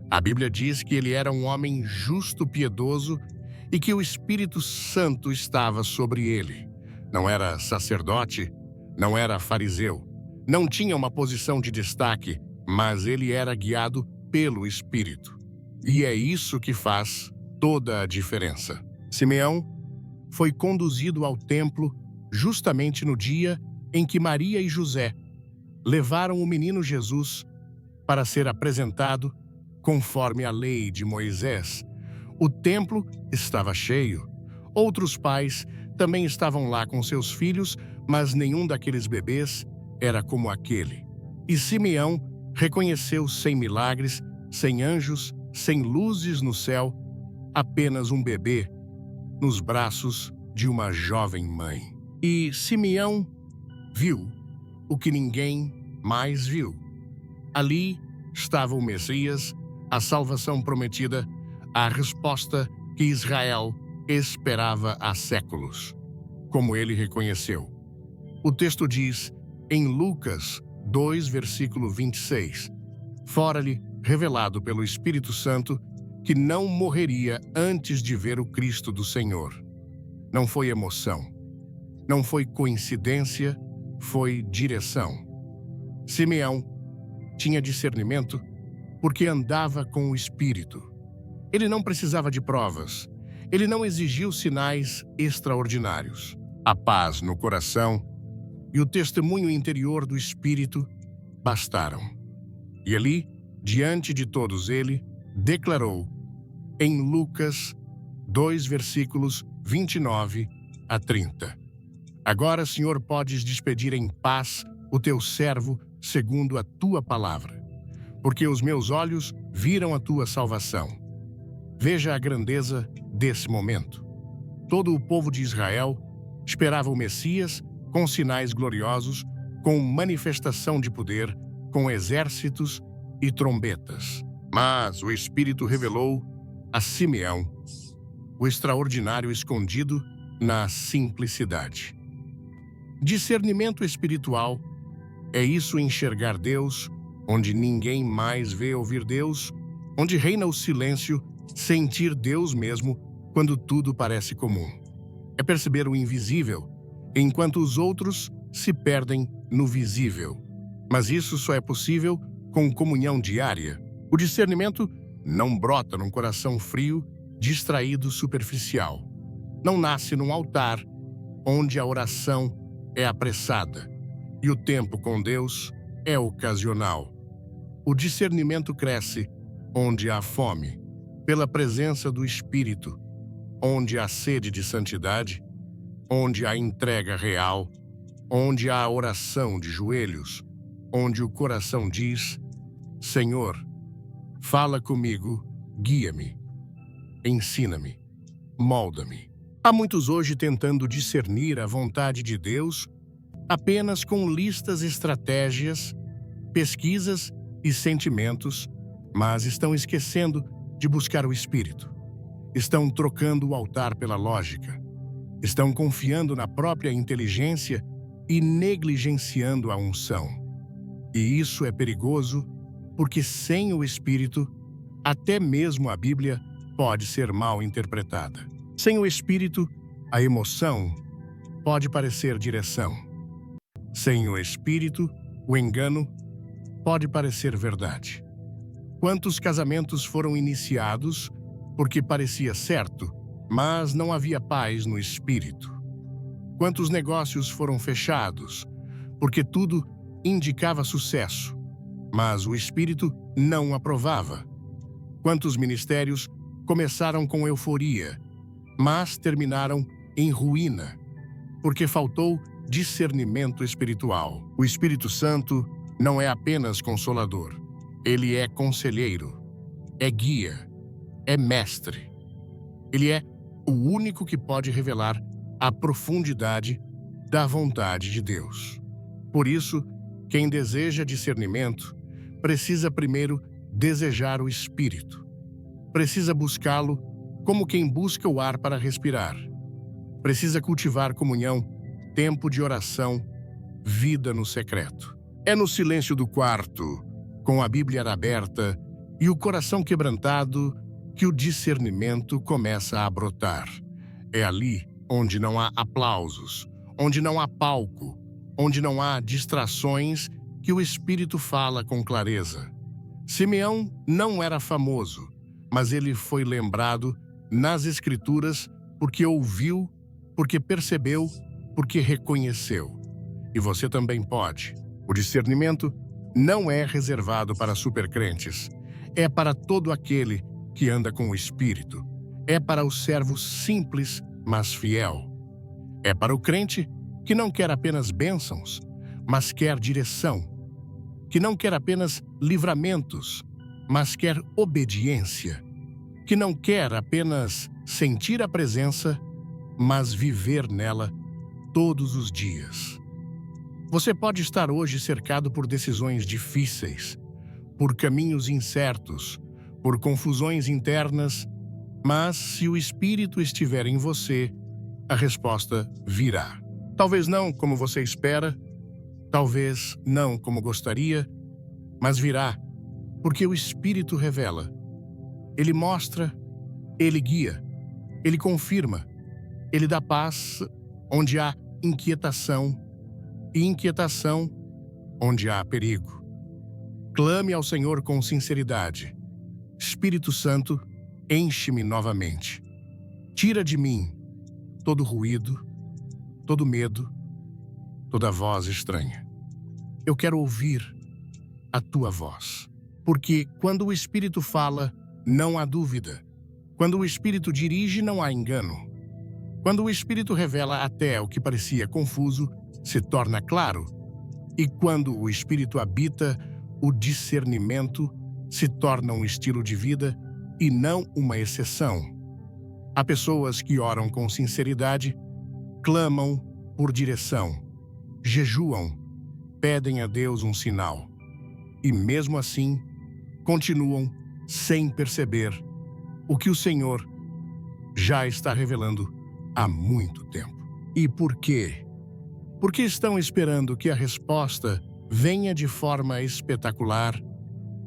[SPEAKER 1] A Bíblia diz que ele era um homem justo, piedoso e que o Espírito Santo estava sobre ele. Não era sacerdote, não era fariseu, não tinha uma posição de destaque, mas ele era guiado pelo Espírito. E é isso que faz toda a diferença. Simeão foi conduzido ao templo justamente no dia em que Maria e José levaram o menino Jesus para ser apresentado conforme a lei de Moisés. O templo estava cheio. Outros pais também estavam lá com seus filhos, mas nenhum daqueles bebês era como aquele. E Simeão reconheceu sem milagres, sem anjos, sem luzes no céu, apenas um bebê nos braços de uma jovem mãe. E Simeão viu o que ninguém mais viu. Ali estava o Messias, a salvação prometida, a resposta que Israel esperava há séculos, como ele reconheceu. O texto diz, em Lucas 2, versículo 26, fora-lhe revelado pelo Espírito Santo que não morreria antes de ver o Cristo do Senhor. Não foi emoção, não foi coincidência, foi direção. Simeão tinha discernimento porque andava com o Espírito. Ele não precisava de provas. Ele não exigiu sinais extraordinários. A paz no coração e o testemunho interior do Espírito bastaram. E ali, diante de todos ele, declarou, em Lucas 2, versículos 29 a 30. Agora, Senhor, podes despedir em paz o teu servo segundo a tua palavra, porque os meus olhos viram a tua salvação. Veja a grandeza desse momento. Todo o povo de Israel esperava o Messias com sinais gloriosos, com manifestação de poder, com exércitos e trombetas. Mas o Espírito revelou a Simeão o extraordinário escondido na simplicidade. Discernimento espiritual é isso, enxergar Deus onde ninguém mais vê, ouvir Deus, onde reina o silêncio, sentir Deus mesmo quando tudo parece comum. É perceber o invisível, enquanto os outros se perdem no visível. Mas isso só é possível com comunhão diária. O discernimento não brota num coração frio, distraído, superficial. Não nasce num altar onde a oração é apressada e o tempo com Deus é ocasional. O discernimento cresce onde há fome, pela presença do Espírito, onde há sede de santidade, onde há entrega real, onde há oração de joelhos, onde o coração diz, Senhor, fala comigo, guia-me, ensina-me, molda-me. Há muitos hoje tentando discernir a vontade de Deus apenas com listas, estratégias, pesquisas e sentimentos, mas estão esquecendo de buscar o Espírito. Estão trocando o altar pela lógica. Estão confiando na própria inteligência e negligenciando a unção. E isso é perigoso, porque sem o Espírito, até mesmo a Bíblia pode ser mal interpretada. Sem o Espírito, a emoção pode parecer direção. Sem o Espírito, o engano pode parecer verdade. Quantos casamentos foram iniciados porque parecia certo, mas não havia paz no espírito. Quantos negócios foram fechados, porque tudo indicava sucesso, mas o espírito não aprovava. Quantos ministérios começaram com euforia, mas terminaram em ruína, porque faltou discernimento espiritual. O Espírito Santo não é apenas consolador, ele é conselheiro, é guia, é mestre. Ele é o único que pode revelar a profundidade da vontade de Deus. Por isso, quem deseja discernimento precisa primeiro desejar o Espírito. Precisa buscá-lo como quem busca o ar para respirar. Precisa cultivar comunhão, tempo de oração, vida no secreto. É no silêncio do quarto, com a Bíblia aberta e o coração quebrantado, que o discernimento começa a brotar. É ali onde não há aplausos, onde não há palco, onde não há distrações, que o Espírito fala com clareza. Simeão não era famoso, mas ele foi lembrado nas Escrituras porque ouviu, porque percebeu, porque reconheceu. E você também pode. O discernimento não é reservado para supercrentes. É para todo aquele que anda com o Espírito. É para o servo simples, mas fiel. É para o crente que não quer apenas bênçãos, mas quer direção. Que não quer apenas livramentos, mas quer obediência. Que não quer apenas sentir a presença, mas viver nela todos os dias. Você pode estar hoje cercado por decisões difíceis, por caminhos incertos, por confusões internas, mas se o Espírito estiver em você, a resposta virá. Talvez não como você espera, talvez não como gostaria, mas virá, porque o Espírito revela. Ele mostra, ele guia, ele confirma, ele dá paz onde há inquietação e inquietação onde há perigo. Clame ao Senhor com sinceridade. Espírito Santo, enche-me novamente. Tira de mim todo ruído, todo medo, toda voz estranha. Eu quero ouvir a tua voz. Porque quando o Espírito fala, não há dúvida. Quando o Espírito dirige, não há engano. Quando o Espírito revela até o que parecia confuso, se torna claro. E quando o Espírito habita, o discernimento se torna um estilo de vida e não uma exceção. Há pessoas que oram com sinceridade, clamam por direção, jejuam, pedem a Deus um sinal. E mesmo assim, continuam sem perceber o que o Senhor já está revelando há muito tempo. E por quê? Porque estão esperando que a resposta venha de forma espetacular,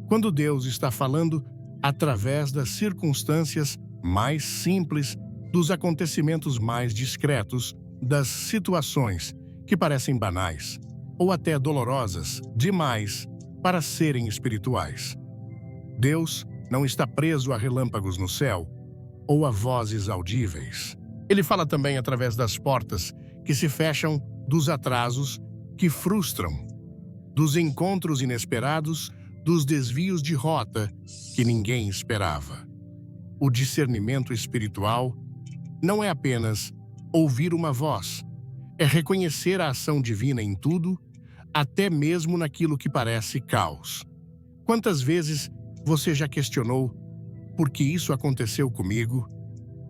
[SPEAKER 1] quando Deus está falando através das circunstâncias mais simples, dos acontecimentos mais discretos, das situações que parecem banais ou até dolorosas demais para serem espirituais. Deus não está preso a relâmpagos no céu ou a vozes audíveis. Ele fala também através das portas que se fecham, dos atrasos que frustram, dos encontros inesperados, dos desvios de rota que ninguém esperava. O discernimento espiritual não é apenas ouvir uma voz, é reconhecer a ação divina em tudo, até mesmo naquilo que parece caos. Quantas vezes você já questionou por que isso aconteceu comigo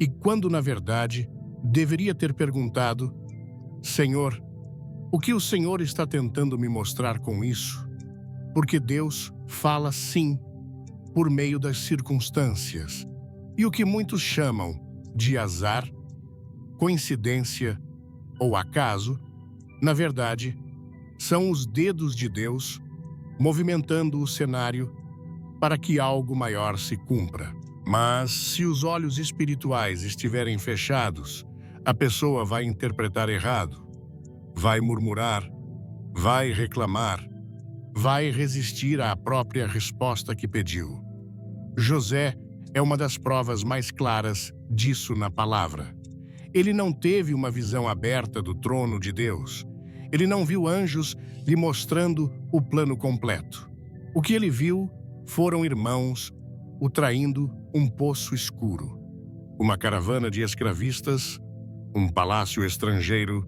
[SPEAKER 1] e quando, na verdade, deveria ter perguntado: Senhor, o que o Senhor está tentando me mostrar com isso? Porque Deus fala sim, por meio das circunstâncias. E o que muitos chamam de azar, coincidência ou acaso, na verdade, são os dedos de Deus movimentando o cenário para que algo maior se cumpra. Mas se os olhos espirituais estiverem fechados, a pessoa vai interpretar errado, vai murmurar, vai reclamar, vai resistir à própria resposta que pediu. José é uma das provas mais claras disso na palavra. Ele não teve uma visão aberta do trono de Deus. Ele não viu anjos lhe mostrando o plano completo. O que ele viu foram irmãos o traindo um poço escuro, uma caravana de escravistas, um palácio estrangeiro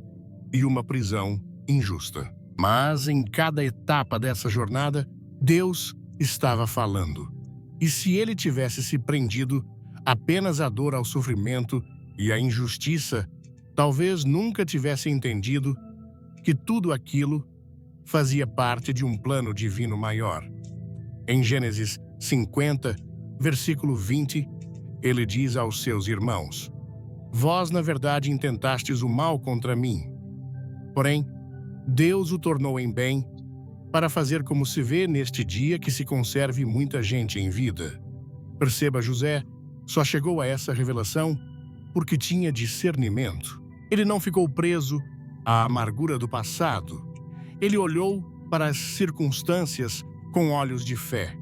[SPEAKER 1] e uma prisão injusta. Mas em cada etapa dessa jornada, Deus estava falando. E se ele tivesse se prendido apenas à dor, ao sofrimento e à injustiça, talvez nunca tivesse entendido que tudo aquilo fazia parte de um plano divino maior. Em Gênesis 50, versículo 20, ele diz aos seus irmãos: Vós, na verdade, intentastes o mal contra mim. Porém, Deus o tornou em bem, para fazer como se vê neste dia que se conserve muita gente em vida. Perceba, José só chegou a essa revelação porque tinha discernimento. Ele não ficou preso à amargura do passado. Ele olhou para as circunstâncias com olhos de fé.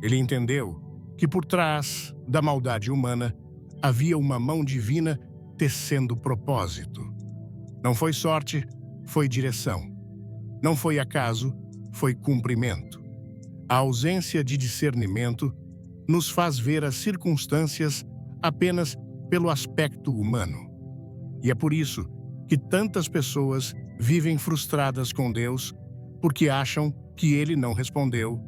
[SPEAKER 1] Ele entendeu que por trás da maldade humana havia uma mão divina tecendo propósito. Não foi sorte, foi direção. Não foi acaso, foi cumprimento. A ausência de discernimento nos faz ver as circunstâncias apenas pelo aspecto humano. E é por isso que tantas pessoas vivem frustradas com Deus porque acham que Ele não respondeu,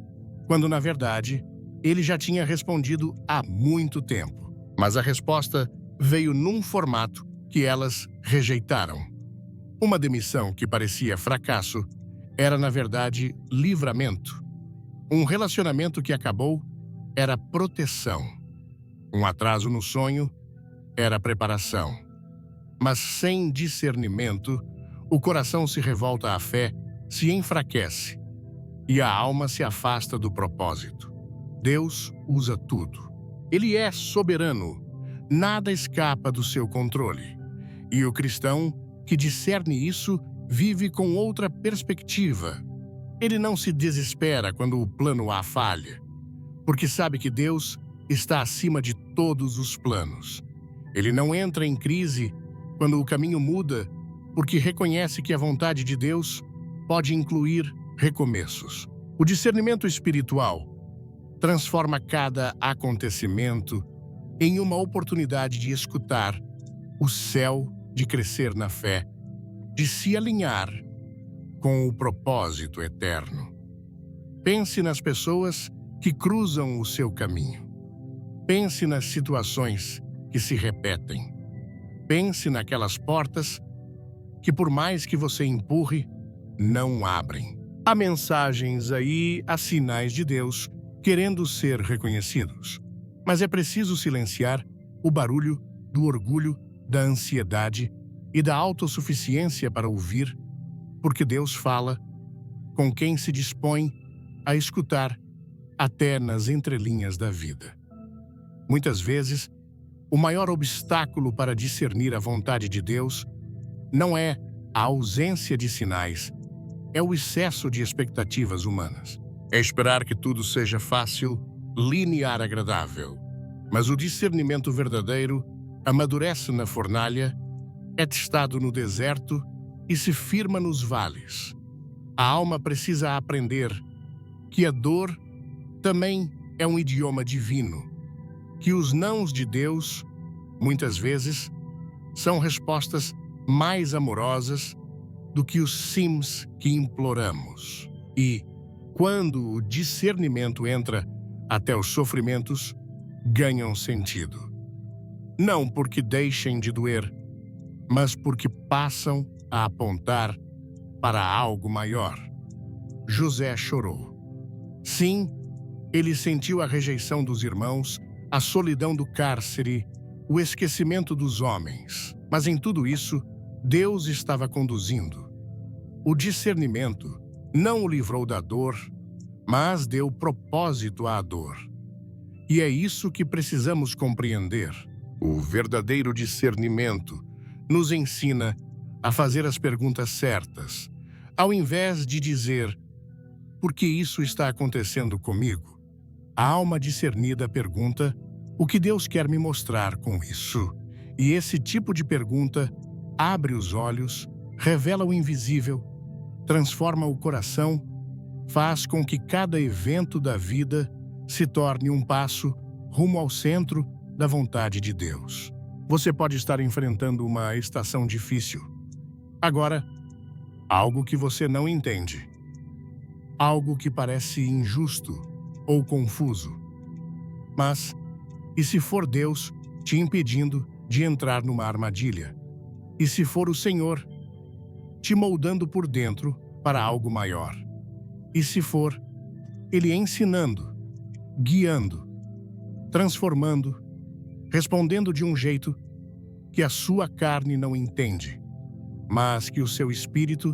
[SPEAKER 1] quando, na verdade, Ele já tinha respondido há muito tempo. Mas a resposta veio num formato que elas rejeitaram. Uma demissão que parecia fracasso era, na verdade, livramento. Um relacionamento que acabou era proteção. Um atraso no sonho era preparação. Mas sem discernimento, o coração se revolta à fé, se enfraquece e a alma se afasta do propósito. Deus usa tudo. Ele é soberano. Nada escapa do seu controle. E o cristão que discerne isso vive com outra perspectiva. Ele não se desespera quando o plano A falha, porque sabe que Deus está acima de todos os planos. Ele não entra em crise quando o caminho muda, porque reconhece que a vontade de Deus pode incluir recomeços. O discernimento espiritual transforma cada acontecimento em uma oportunidade de escutar o céu, de crescer na fé, de se alinhar com o propósito eterno. Pense nas pessoas que cruzam o seu caminho. Pense nas situações que se repetem. Pense naquelas portas que, por mais que você empurre, não abrem. Há mensagens aí, há sinais de Deus querendo ser reconhecidos. Mas é preciso silenciar o barulho do orgulho, da ansiedade e da autossuficiência para ouvir, porque Deus fala com quem se dispõe a escutar até nas entrelinhas da vida. Muitas vezes, o maior obstáculo para discernir a vontade de Deus não é a ausência de sinais, é o excesso de expectativas humanas. É esperar que tudo seja fácil, linear, agradável. Mas o discernimento verdadeiro amadurece na fornalha, é testado no deserto e se firma nos vales. A alma precisa aprender que a dor também é um idioma divino, que os nãos de Deus, muitas vezes, são respostas mais amorosas do que os sims que imploramos. E, quando o discernimento entra até os sofrimentos, ganham sentido. Não porque deixem de doer, mas porque passam a apontar para algo maior. José chorou. Sim, ele sentiu a rejeição dos irmãos, a solidão do cárcere, o esquecimento dos homens. Mas em tudo isso, Deus estava conduzindo. O discernimento não o livrou da dor, mas deu propósito à dor. E é isso que precisamos compreender. O verdadeiro discernimento nos ensina a fazer as perguntas certas, ao invés de dizer: por que isso está acontecendo comigo? A alma discernida pergunta: O que Deus quer me mostrar com isso? E esse tipo de pergunta abre os olhos, revela o invisível, transforma o coração, faz com que cada evento da vida se torne um passo rumo ao centro da vontade de Deus. Você pode estar enfrentando uma estação difícil. Agora, algo que você não entende. Algo que parece injusto ou confuso. Mas, e se for Deus te impedindo de entrar numa armadilha? E se for o Senhor te moldando por dentro para algo maior? E se for Ele ensinando, guiando, transformando, respondendo de um jeito que a sua carne não entende, mas que o seu espírito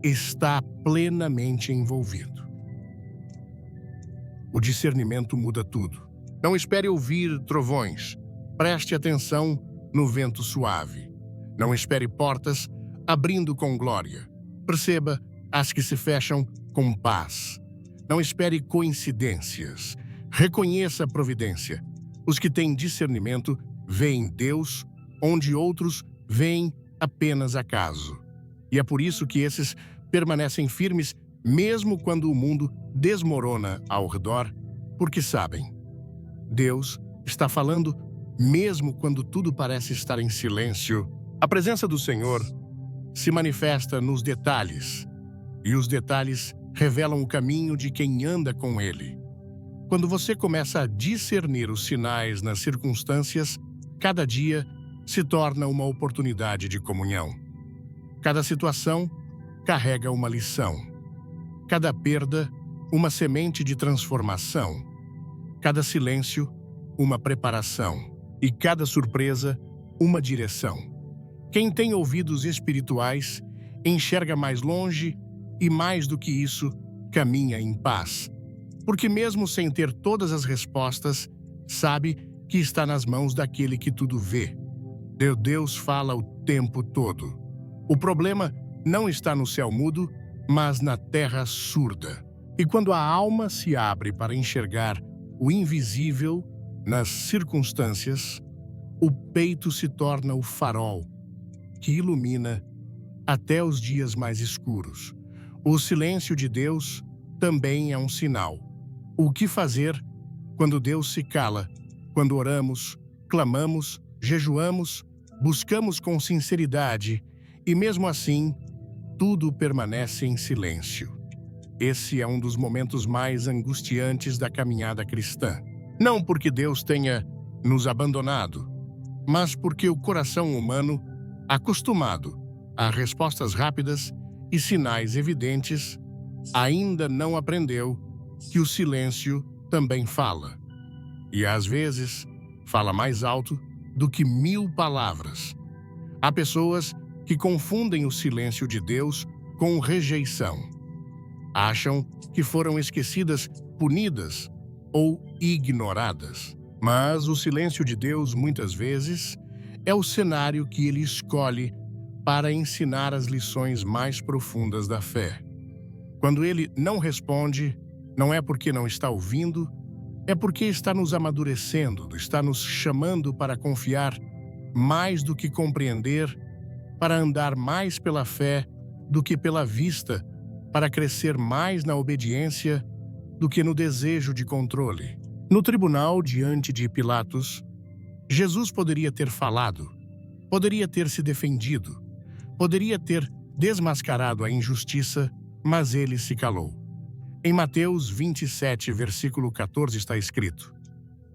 [SPEAKER 1] está plenamente envolvido? O discernimento muda tudo. Não espere ouvir trovões. Preste atenção no vento suave. Não espere portas abrindo com glória. Perceba as que se fecham com paz. Não espere coincidências. Reconheça a providência. Os que têm discernimento veem Deus onde outros veem apenas acaso. E é por isso que esses permanecem firmes mesmo quando o mundo desmorona ao redor, porque sabem, Deus está falando mesmo quando tudo parece estar em silêncio. A presença do Senhor se manifesta nos detalhes, e os detalhes revelam o caminho de quem anda com Ele. Quando você começa a discernir os sinais nas circunstâncias, cada dia se torna uma oportunidade de comunhão. Cada situação carrega uma lição. Cada perda, uma semente de transformação. Cada silêncio, uma preparação. E cada surpresa, uma direção. Quem tem ouvidos espirituais enxerga mais longe e, mais do que isso, caminha em paz. Porque mesmo sem ter todas as respostas, sabe que está nas mãos daquele que tudo vê. Deus fala o tempo todo. O problema não está no céu mudo, mas na terra surda. E quando a alma se abre para enxergar o invisível nas circunstâncias, o peito se torna o farol que ilumina até os dias mais escuros. O silêncio de Deus também é um sinal. O que fazer quando Deus se cala, quando oramos, clamamos, jejuamos, buscamos com sinceridade e mesmo assim, tudo permanece em silêncio? Esse é um dos momentos mais angustiantes da caminhada cristã. Não porque Deus tenha nos abandonado, mas porque o coração humano, acostumado a respostas rápidas e sinais evidentes, ainda não aprendeu que o silêncio também fala. E às vezes, fala mais alto do que 1000 palavras. Há pessoas que confundem o silêncio de Deus com rejeição. Acham que foram esquecidas, punidas ou ignoradas. Mas o silêncio de Deus, muitas vezes, é o cenário que Ele escolhe para ensinar as lições mais profundas da fé. Quando Ele não responde, não é porque não está ouvindo, é porque está nos amadurecendo, está nos chamando para confiar mais do que compreender, para andar mais pela fé do que pela vista, para crescer mais na obediência do que no desejo de controle. No tribunal, diante de Pilatos, Jesus poderia ter falado, poderia ter se defendido, poderia ter desmascarado a injustiça, mas ele se calou. Em Mateus 27, versículo 14 está escrito: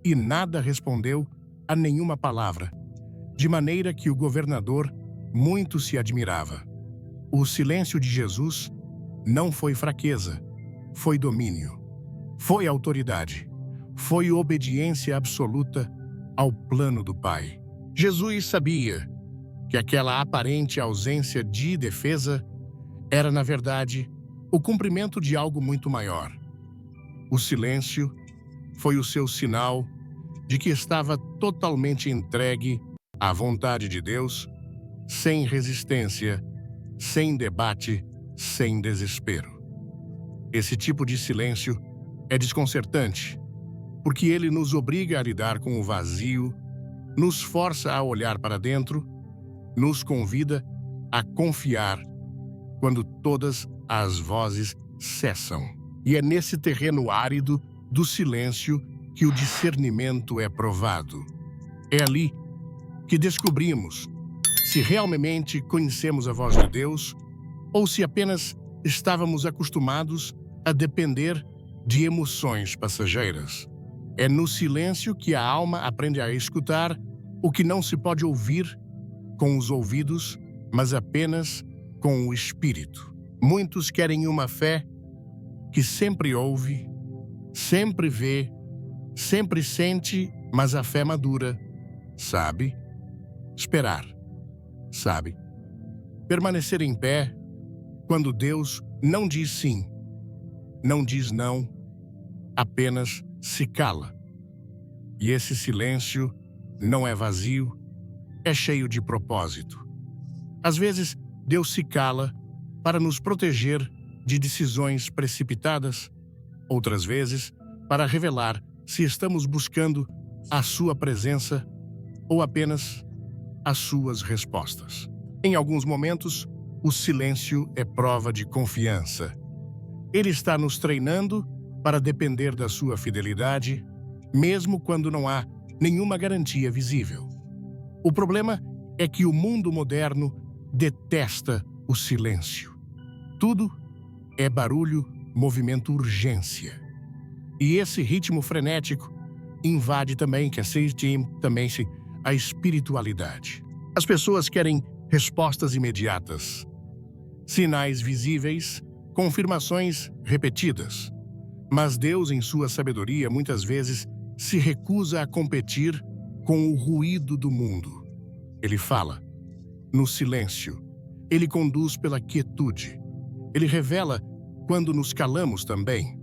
[SPEAKER 1] "E nada respondeu a nenhuma palavra, de maneira que o governador muito se admirava." O silêncio de Jesus não foi fraqueza, foi domínio, foi autoridade, foi obediência absoluta ao plano do Pai. Jesus sabia que aquela aparente ausência de defesa era, na verdade, o cumprimento de algo muito maior. O silêncio foi o seu sinal de que estava totalmente entregue à vontade de Deus, sem resistência, sem debate, sem desespero. Esse tipo de silêncio é desconcertante, porque ele nos obriga a lidar com o vazio, nos força a olhar para dentro, nos convida a confiar quando todas as vozes cessam. E é nesse terreno árido do silêncio que o discernimento é provado. É ali que descobrimos se realmente conhecemos a voz de Deus ou se apenas estávamos acostumados a depender de emoções passageiras. É no silêncio que a alma aprende a escutar o que não se pode ouvir com os ouvidos, mas apenas com o espírito. Muitos querem uma fé que sempre ouve, sempre vê, sempre sente, mas a fé madura sabe esperar, sabe permanecer em pé quando Deus não diz sim, não diz não, apenas se cala. E esse silêncio não é vazio, é cheio de propósito. Às vezes, Deus se cala para nos proteger de decisões precipitadas, outras vezes, para revelar se estamos buscando a sua presença ou apenas as suas respostas. Em alguns momentos, o silêncio é prova de confiança. Ele está nos treinando para depender da sua fidelidade, mesmo quando não há nenhuma garantia visível. O problema é que o mundo moderno detesta o silêncio. Tudo é barulho, movimento, urgência. E esse ritmo frenético invade também a espiritualidade. As pessoas querem respostas imediatas, sinais visíveis, confirmações repetidas. Mas Deus, em sua sabedoria, muitas vezes se recusa a competir com o ruído do mundo. Ele fala no silêncio. Ele conduz pela quietude. Ele revela quando nos calamos também.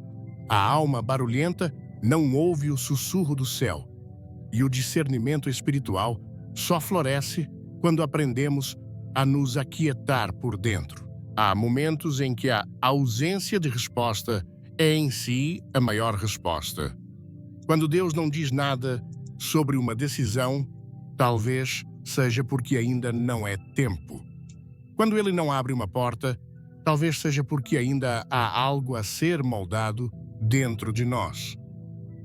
[SPEAKER 1] A alma barulhenta não ouve o sussurro do céu. E o discernimento espiritual só floresce quando aprendemos a nos aquietar por dentro. Há momentos em que a ausência de resposta é em si a maior resposta. Quando Deus não diz nada sobre uma decisão, talvez seja porque ainda não é tempo. Quando Ele não abre uma porta, talvez seja porque ainda há algo a ser moldado dentro de nós.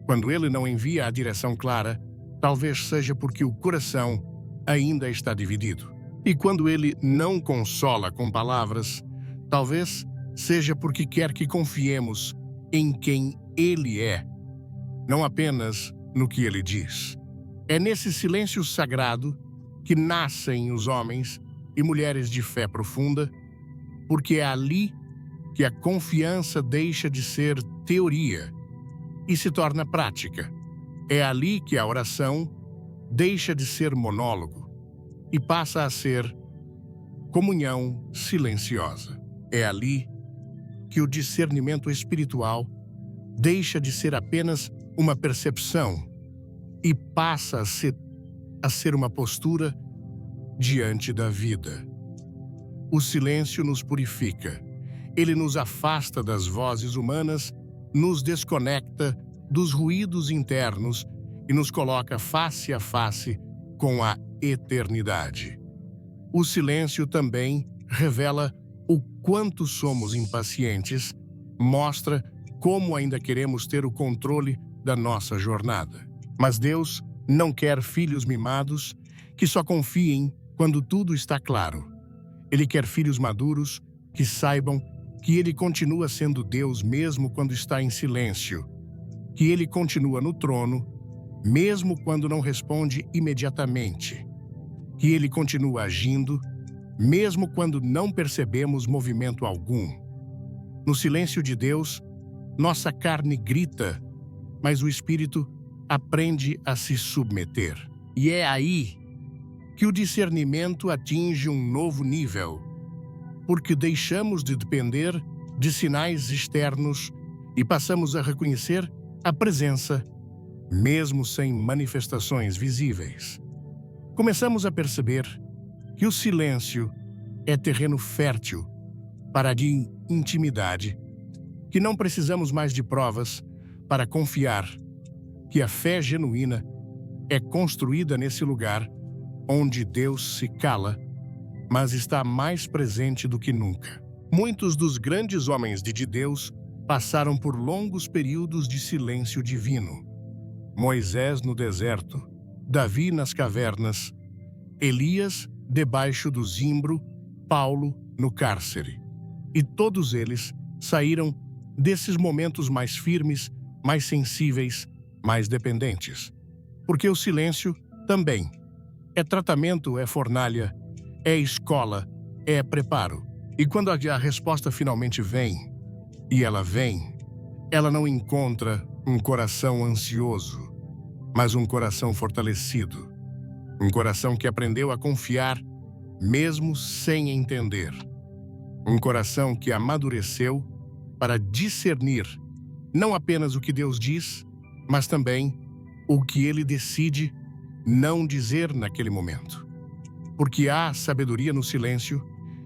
[SPEAKER 1] Quando Ele não envia a direção clara, talvez seja porque o coração ainda está dividido. E quando Ele não consola com palavras, talvez seja porque quer que confiemos em quem Ele é, não apenas no que Ele diz. É nesse silêncio sagrado que nascem os homens e mulheres de fé profunda, porque é ali que a confiança deixa de ser teoria e se torna prática. É ali que a oração deixa de ser monólogo e passa a ser comunhão silenciosa. É ali que o discernimento espiritual deixa de ser apenas uma percepção e passa a ser uma postura diante da vida. O silêncio nos purifica. Ele nos afasta das vozes humanas, nos desconecta dos ruídos internos e nos coloca face a face com a eternidade. O silêncio também revela o quanto somos impacientes, mostra como ainda queremos ter o controle da nossa jornada. Mas Deus não quer filhos mimados que só confiem quando tudo está claro. Ele quer filhos maduros que saibam que Ele continua sendo Deus mesmo quando está em silêncio, que Ele continua no trono, mesmo quando não responde imediatamente, que Ele continua agindo, mesmo quando não percebemos movimento algum. No silêncio de Deus, nossa carne grita, mas o Espírito aprende a se submeter. E é aí que o discernimento atinge um novo nível, porque deixamos de depender de sinais externos e passamos a reconhecer a presença, mesmo sem manifestações visíveis. Começamos a perceber que o silêncio é terreno fértil para a intimidade, que não precisamos mais de provas para confiar, que a fé genuína é construída nesse lugar onde Deus se cala, mas está mais presente do que nunca. Muitos dos grandes homens de Deus passaram por longos períodos de silêncio divino. Moisés no deserto, Davi nas cavernas, Elias debaixo do zimbro, Paulo no cárcere. E todos eles saíram desses momentos mais firmes, mais sensíveis, mais dependentes. Porque o silêncio também é tratamento, é fornalha, é escola, é preparo. E quando a resposta finalmente vem, e ela vem, ela não encontra um coração ansioso, mas um coração fortalecido. Um coração que aprendeu a confiar, mesmo sem entender. Um coração que amadureceu para discernir não apenas o que Deus diz, mas também o que Ele decide não dizer naquele momento. Porque há sabedoria no silêncio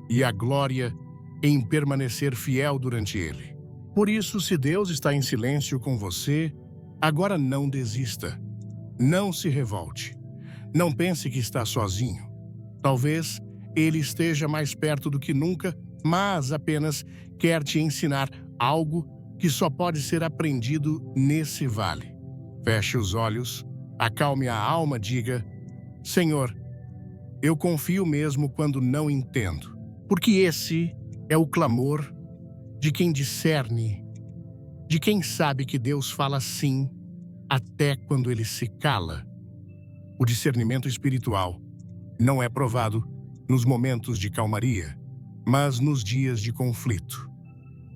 [SPEAKER 1] e a glória em permanecer fiel durante ele. Por isso, se Deus está em silêncio com você, agora não desista. Não se revolte. Não pense que está sozinho. Talvez Ele esteja mais perto do que nunca, mas apenas quer te ensinar algo que só pode ser aprendido nesse vale. Feche os olhos, acalme a alma, diga: Senhor, eu confio mesmo quando não entendo. Porque esse é o clamor de quem discerne, de quem sabe que Deus fala sim, até quando ele se cala. O discernimento espiritual não é provado nos momentos de calmaria, mas nos dias de conflito.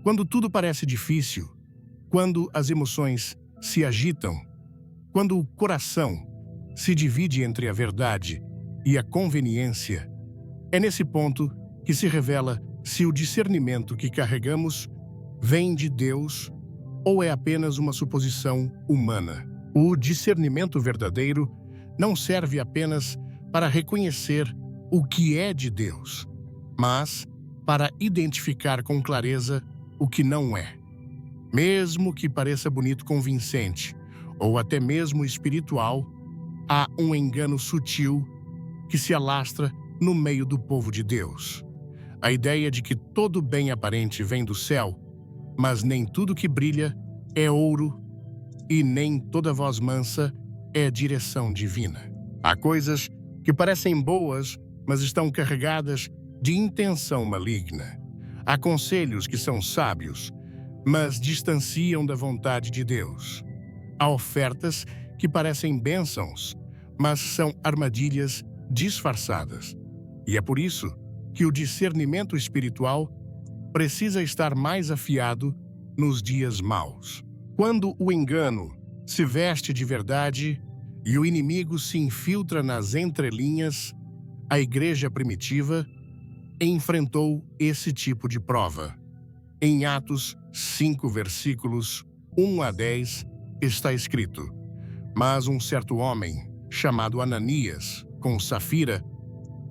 [SPEAKER 1] Quando tudo parece difícil, quando as emoções se agitam, quando o coração se divide entre a verdade e a conveniência, é nesse ponto que se revela se o discernimento que carregamos vem de Deus ou é apenas uma suposição humana. O discernimento verdadeiro não serve apenas para reconhecer o que é de Deus, mas para identificar com clareza o que não é. Mesmo que pareça bonito, convincente, ou até mesmo espiritual, há um engano sutil que se alastra no meio do povo de Deus. A ideia de que todo bem aparente vem do céu, mas nem tudo que brilha é ouro e nem toda voz mansa é direção divina. Há coisas que parecem boas, mas estão carregadas de intenção maligna. Há conselhos que são sábios, mas distanciam da vontade de Deus. Há ofertas que parecem bênçãos, mas são armadilhas disfarçadas. E é por isso que o discernimento espiritual precisa estar mais afiado nos dias maus. Quando o engano se veste de verdade e o inimigo se infiltra nas entrelinhas, a igreja primitiva enfrentou esse tipo de prova. Em Atos 5, versículos 1 a 10, está escrito: Mas um certo homem, chamado Ananias, com Safira,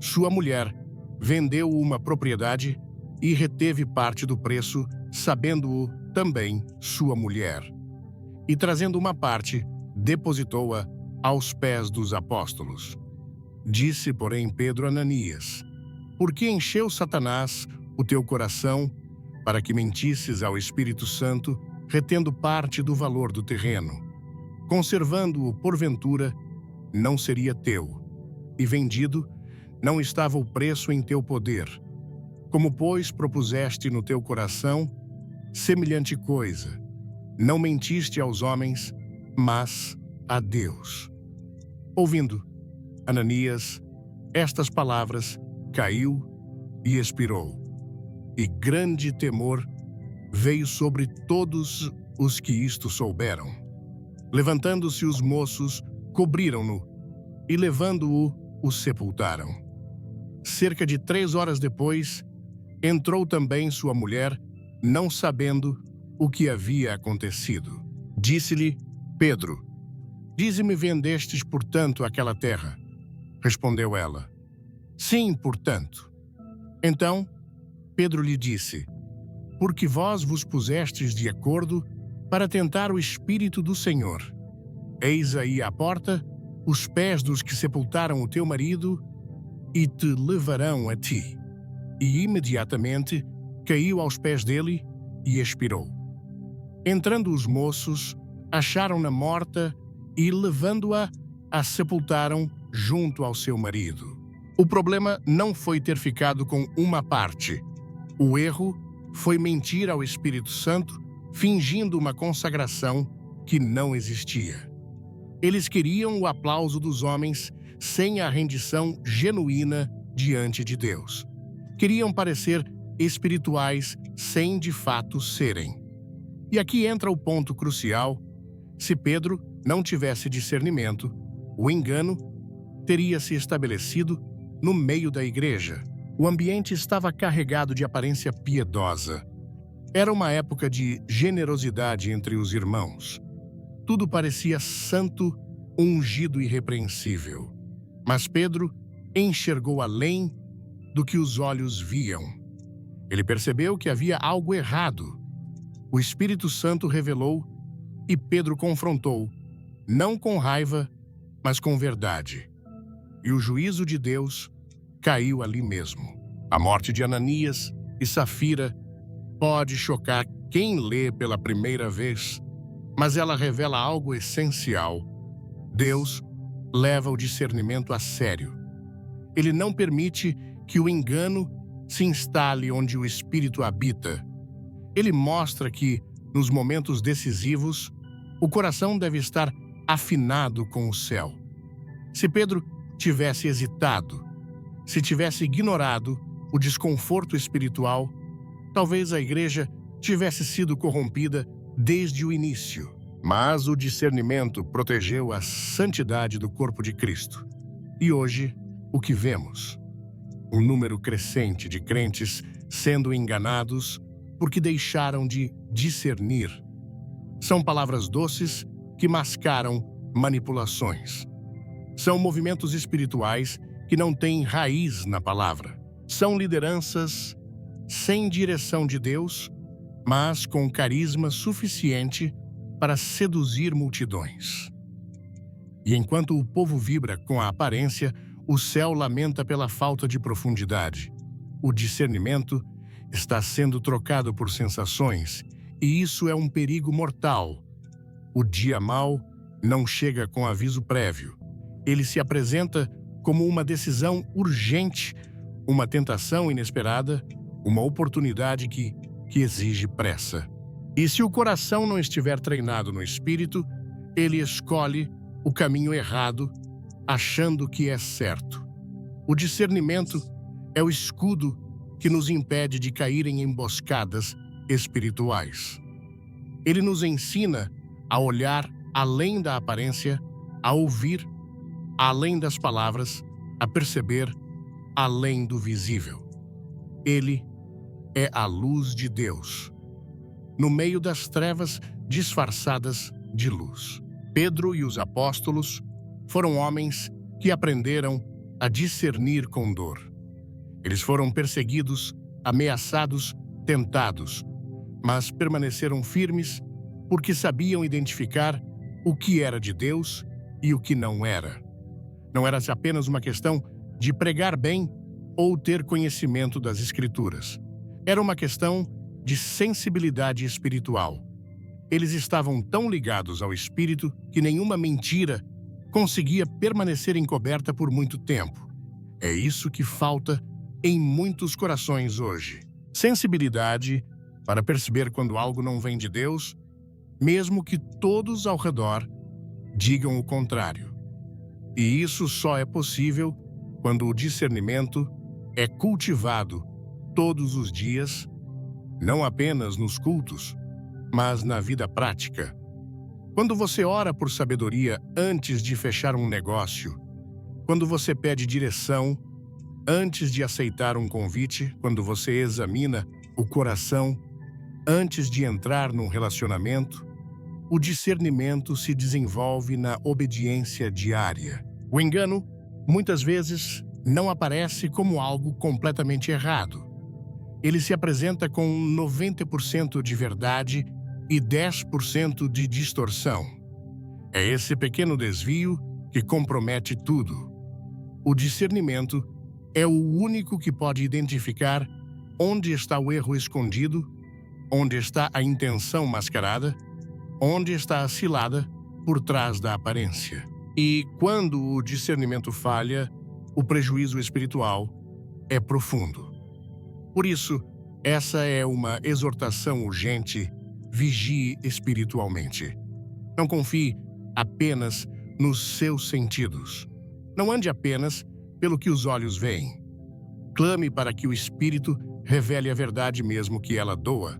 [SPEAKER 1] sua mulher, vendeu uma propriedade e reteve parte do preço, sabendo-o também sua mulher. E trazendo uma parte, depositou-a aos pés dos apóstolos. Disse, porém, Pedro a Ananias: Por que encheu Satanás o teu coração para que mentisses ao Espírito Santo, retendo parte do valor do terreno? Conservando-o, porventura, não seria teu, e vendido, não estava o preço em teu poder. Como, pois, propuseste no teu coração semelhante coisa, não mentiste aos homens, mas a Deus. Ouvindo Ananias estas palavras, caiu e expirou. E grande temor veio sobre todos os que isto souberam. Levantando-se os moços, cobriram-no e, levando-o, o sepultaram. Cerca de 3 horas depois, entrou também sua mulher, não sabendo o que havia acontecido. Disse-lhe Pedro: Dize-me, vendestes, portanto, aquela terra? Respondeu ela: Sim, portanto. Então Pedro lhe disse: Porque vós vos pusestes de acordo para tentar o Espírito do Senhor. Eis aí à porta os pés dos que sepultaram o teu marido e te levarão a ti. E imediatamente caiu aos pés dele e expirou. Entrando os moços, acharam-na morta e, levando-a, a sepultaram junto ao seu marido. O problema não foi ter ficado com uma parte. O erro foi mentir ao Espírito Santo, fingindo uma consagração que não existia. Eles queriam o aplauso dos homens sem a rendição genuína diante de Deus. Queriam parecer espirituais sem de fato serem. E aqui entra o ponto crucial. Se Pedro não tivesse discernimento, o engano teria se estabelecido no meio da igreja. O ambiente estava carregado de aparência piedosa. Era uma época de generosidade entre os irmãos. Tudo parecia santo, ungido e irrepreensível. Mas Pedro enxergou além do que os olhos viam. Ele percebeu que havia algo errado. O Espírito Santo revelou e Pedro confrontou, não com raiva, mas com verdade. E o juízo de Deus caiu ali mesmo. A morte de Ananias e Safira pode chocar quem lê pela primeira vez, mas ela revela algo essencial. Deus leva o discernimento a sério. Ele não permite que o engano se instale onde o Espírito habita. Ele mostra que, nos momentos decisivos, o coração deve estar afinado com o céu. Se Pedro tivesse hesitado, se tivesse ignorado o desconforto espiritual, talvez a igreja tivesse sido corrompida desde o início. Mas o discernimento protegeu a santidade do corpo de Cristo. E hoje, o que vemos? Um número crescente de crentes sendo enganados porque deixaram de discernir. São palavras doces que mascaram manipulações. São movimentos espirituais que não têm raiz na palavra. São lideranças sem direção de Deus, mas com carisma suficiente para seduzir multidões. E enquanto o povo vibra com a aparência, o céu lamenta pela falta de profundidade. O discernimento está sendo trocado por sensações, e isso é um perigo mortal. O dia mau não chega com aviso prévio. Ele se apresenta como uma decisão urgente, uma tentação inesperada, uma oportunidade que exige pressa. E se o coração não estiver treinado no espírito, ele escolhe o caminho errado, achando que é certo. O discernimento é o escudo que nos impede de cair em emboscadas espirituais. Ele nos ensina a olhar além da aparência, a ouvir além das palavras, a perceber além do visível. Ele é a luz de Deus, no meio das trevas disfarçadas de luz. Pedro e os apóstolos foram homens que aprenderam a discernir com dor. Eles foram perseguidos, ameaçados, tentados, mas permaneceram firmes porque sabiam identificar o que era de Deus e o que não era. Não era apenas uma questão de pregar bem ou ter conhecimento das Escrituras. Era uma questão de sensibilidade espiritual. Eles estavam tão ligados ao Espírito que nenhuma mentira conseguia permanecer encoberta por muito tempo. É isso que falta em muitos corações hoje. Sensibilidade para perceber quando algo não vem de Deus, mesmo que todos ao redor digam o contrário. E isso só é possível quando o discernimento é cultivado todos os dias, não apenas nos cultos, mas na vida prática. Quando você ora por sabedoria antes de fechar um negócio, quando você pede direção antes de aceitar um convite, quando você examina o coração antes de entrar num relacionamento, o discernimento se desenvolve na obediência diária. O engano, muitas vezes, não aparece como algo completamente errado. Ele se apresenta com 90% de verdade e 10% de distorção. É esse pequeno desvio que compromete tudo. O discernimento é o único que pode identificar onde está o erro escondido, onde está a intenção mascarada, onde está a cilada por trás da aparência. E quando o discernimento falha, o prejuízo espiritual é profundo. Por isso, essa é uma exortação urgente: vigie espiritualmente. Não confie apenas nos seus sentidos. Não ande apenas pelo que os olhos veem. Clame para que o Espírito revele a verdade mesmo que ela doa.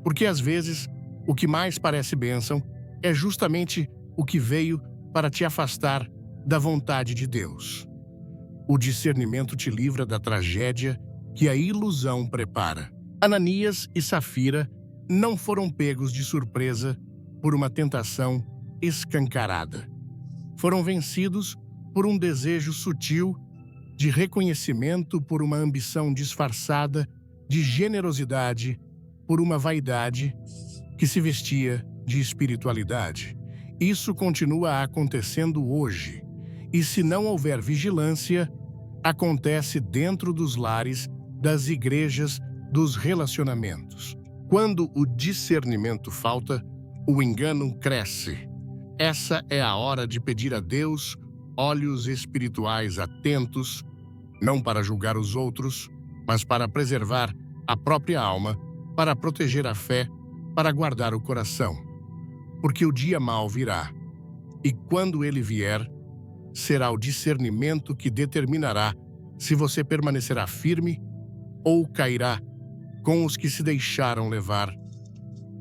[SPEAKER 1] Porque às vezes, o que mais parece bênção é justamente o que veio para te afastar da vontade de Deus. O discernimento te livra da tragédia que a ilusão prepara. Ananias e Safira não foram pegos de surpresa por uma tentação escancarada. Foram vencidos por um desejo sutil de reconhecimento, por uma ambição disfarçada de generosidade, por uma vaidade que se vestia de espiritualidade. Isso continua acontecendo hoje, e se não houver vigilância, acontece dentro dos lares, das igrejas, dos relacionamentos. Quando o discernimento falta, o engano cresce. Essa é a hora de pedir a Deus olhos espirituais atentos, não para julgar os outros, mas para preservar a própria alma, para proteger a fé, para guardar o coração. Porque o dia mau virá, e quando ele vier, será o discernimento que determinará se você permanecerá firme ou cairá com os que se deixaram levar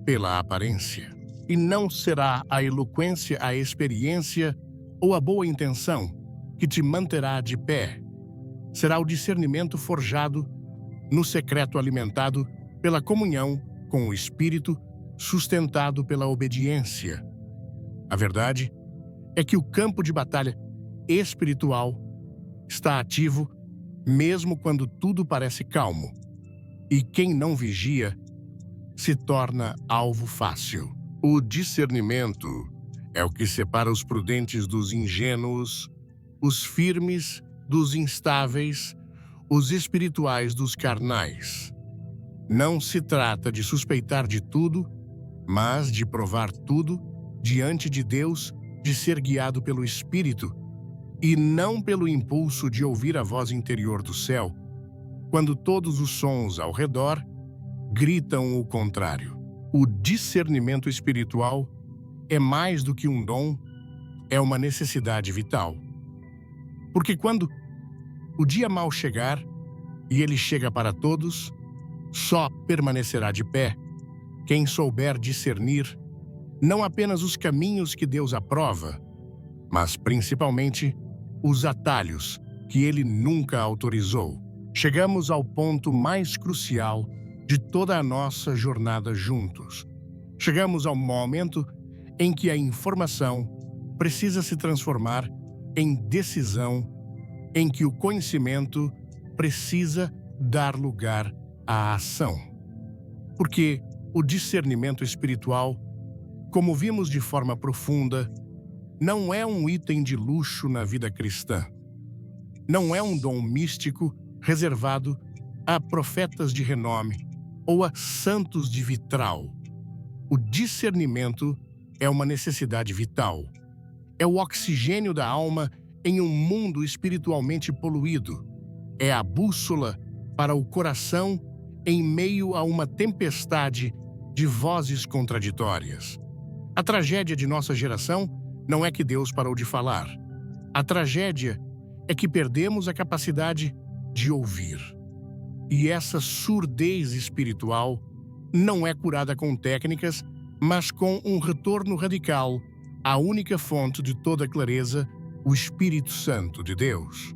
[SPEAKER 1] pela aparência. E não será a eloquência, a experiência ou a boa intenção que te manterá de pé. Será o discernimento forjado no secreto, alimentado pela comunhão com o Espírito, sustentado pela obediência. A verdade é que o campo de batalha espiritual está ativo mesmo quando tudo parece calmo, e quem não vigia se torna alvo fácil. O discernimento é o que separa os prudentes dos ingênuos, os firmes dos instáveis, os espirituais dos carnais. Não se trata de suspeitar de tudo, mas de provar tudo diante de Deus, de ser guiado pelo Espírito e não pelo impulso de ouvir a voz interior do céu, quando todos os sons ao redor gritam o contrário. O discernimento espiritual é mais do que um dom, é uma necessidade vital. Porque quando o dia mau chegar, e ele chega para todos, só permanecerá de pé quem souber discernir não apenas os caminhos que Deus aprova, mas principalmente os atalhos que ele nunca autorizou. Chegamos ao ponto mais crucial de toda a nossa jornada juntos. Chegamos ao momento em que a informação precisa se transformar em decisão, em que o conhecimento precisa dar lugar à ação. Porque o discernimento espiritual, como vimos de forma profunda, não é um item de luxo na vida cristã. Não é um dom místico reservado a profetas de renome ou a santos de vitral. O discernimento é uma necessidade vital. É o oxigênio da alma em um mundo espiritualmente poluído. É a bússola para o coração em meio a uma tempestade de vozes contraditórias. A tragédia de nossa geração não é que Deus parou de falar. A tragédia é que perdemos a capacidade de ouvir. E essa surdez espiritual não é curada com técnicas, mas com um retorno radical à única fonte de toda clareza, o Espírito Santo de Deus.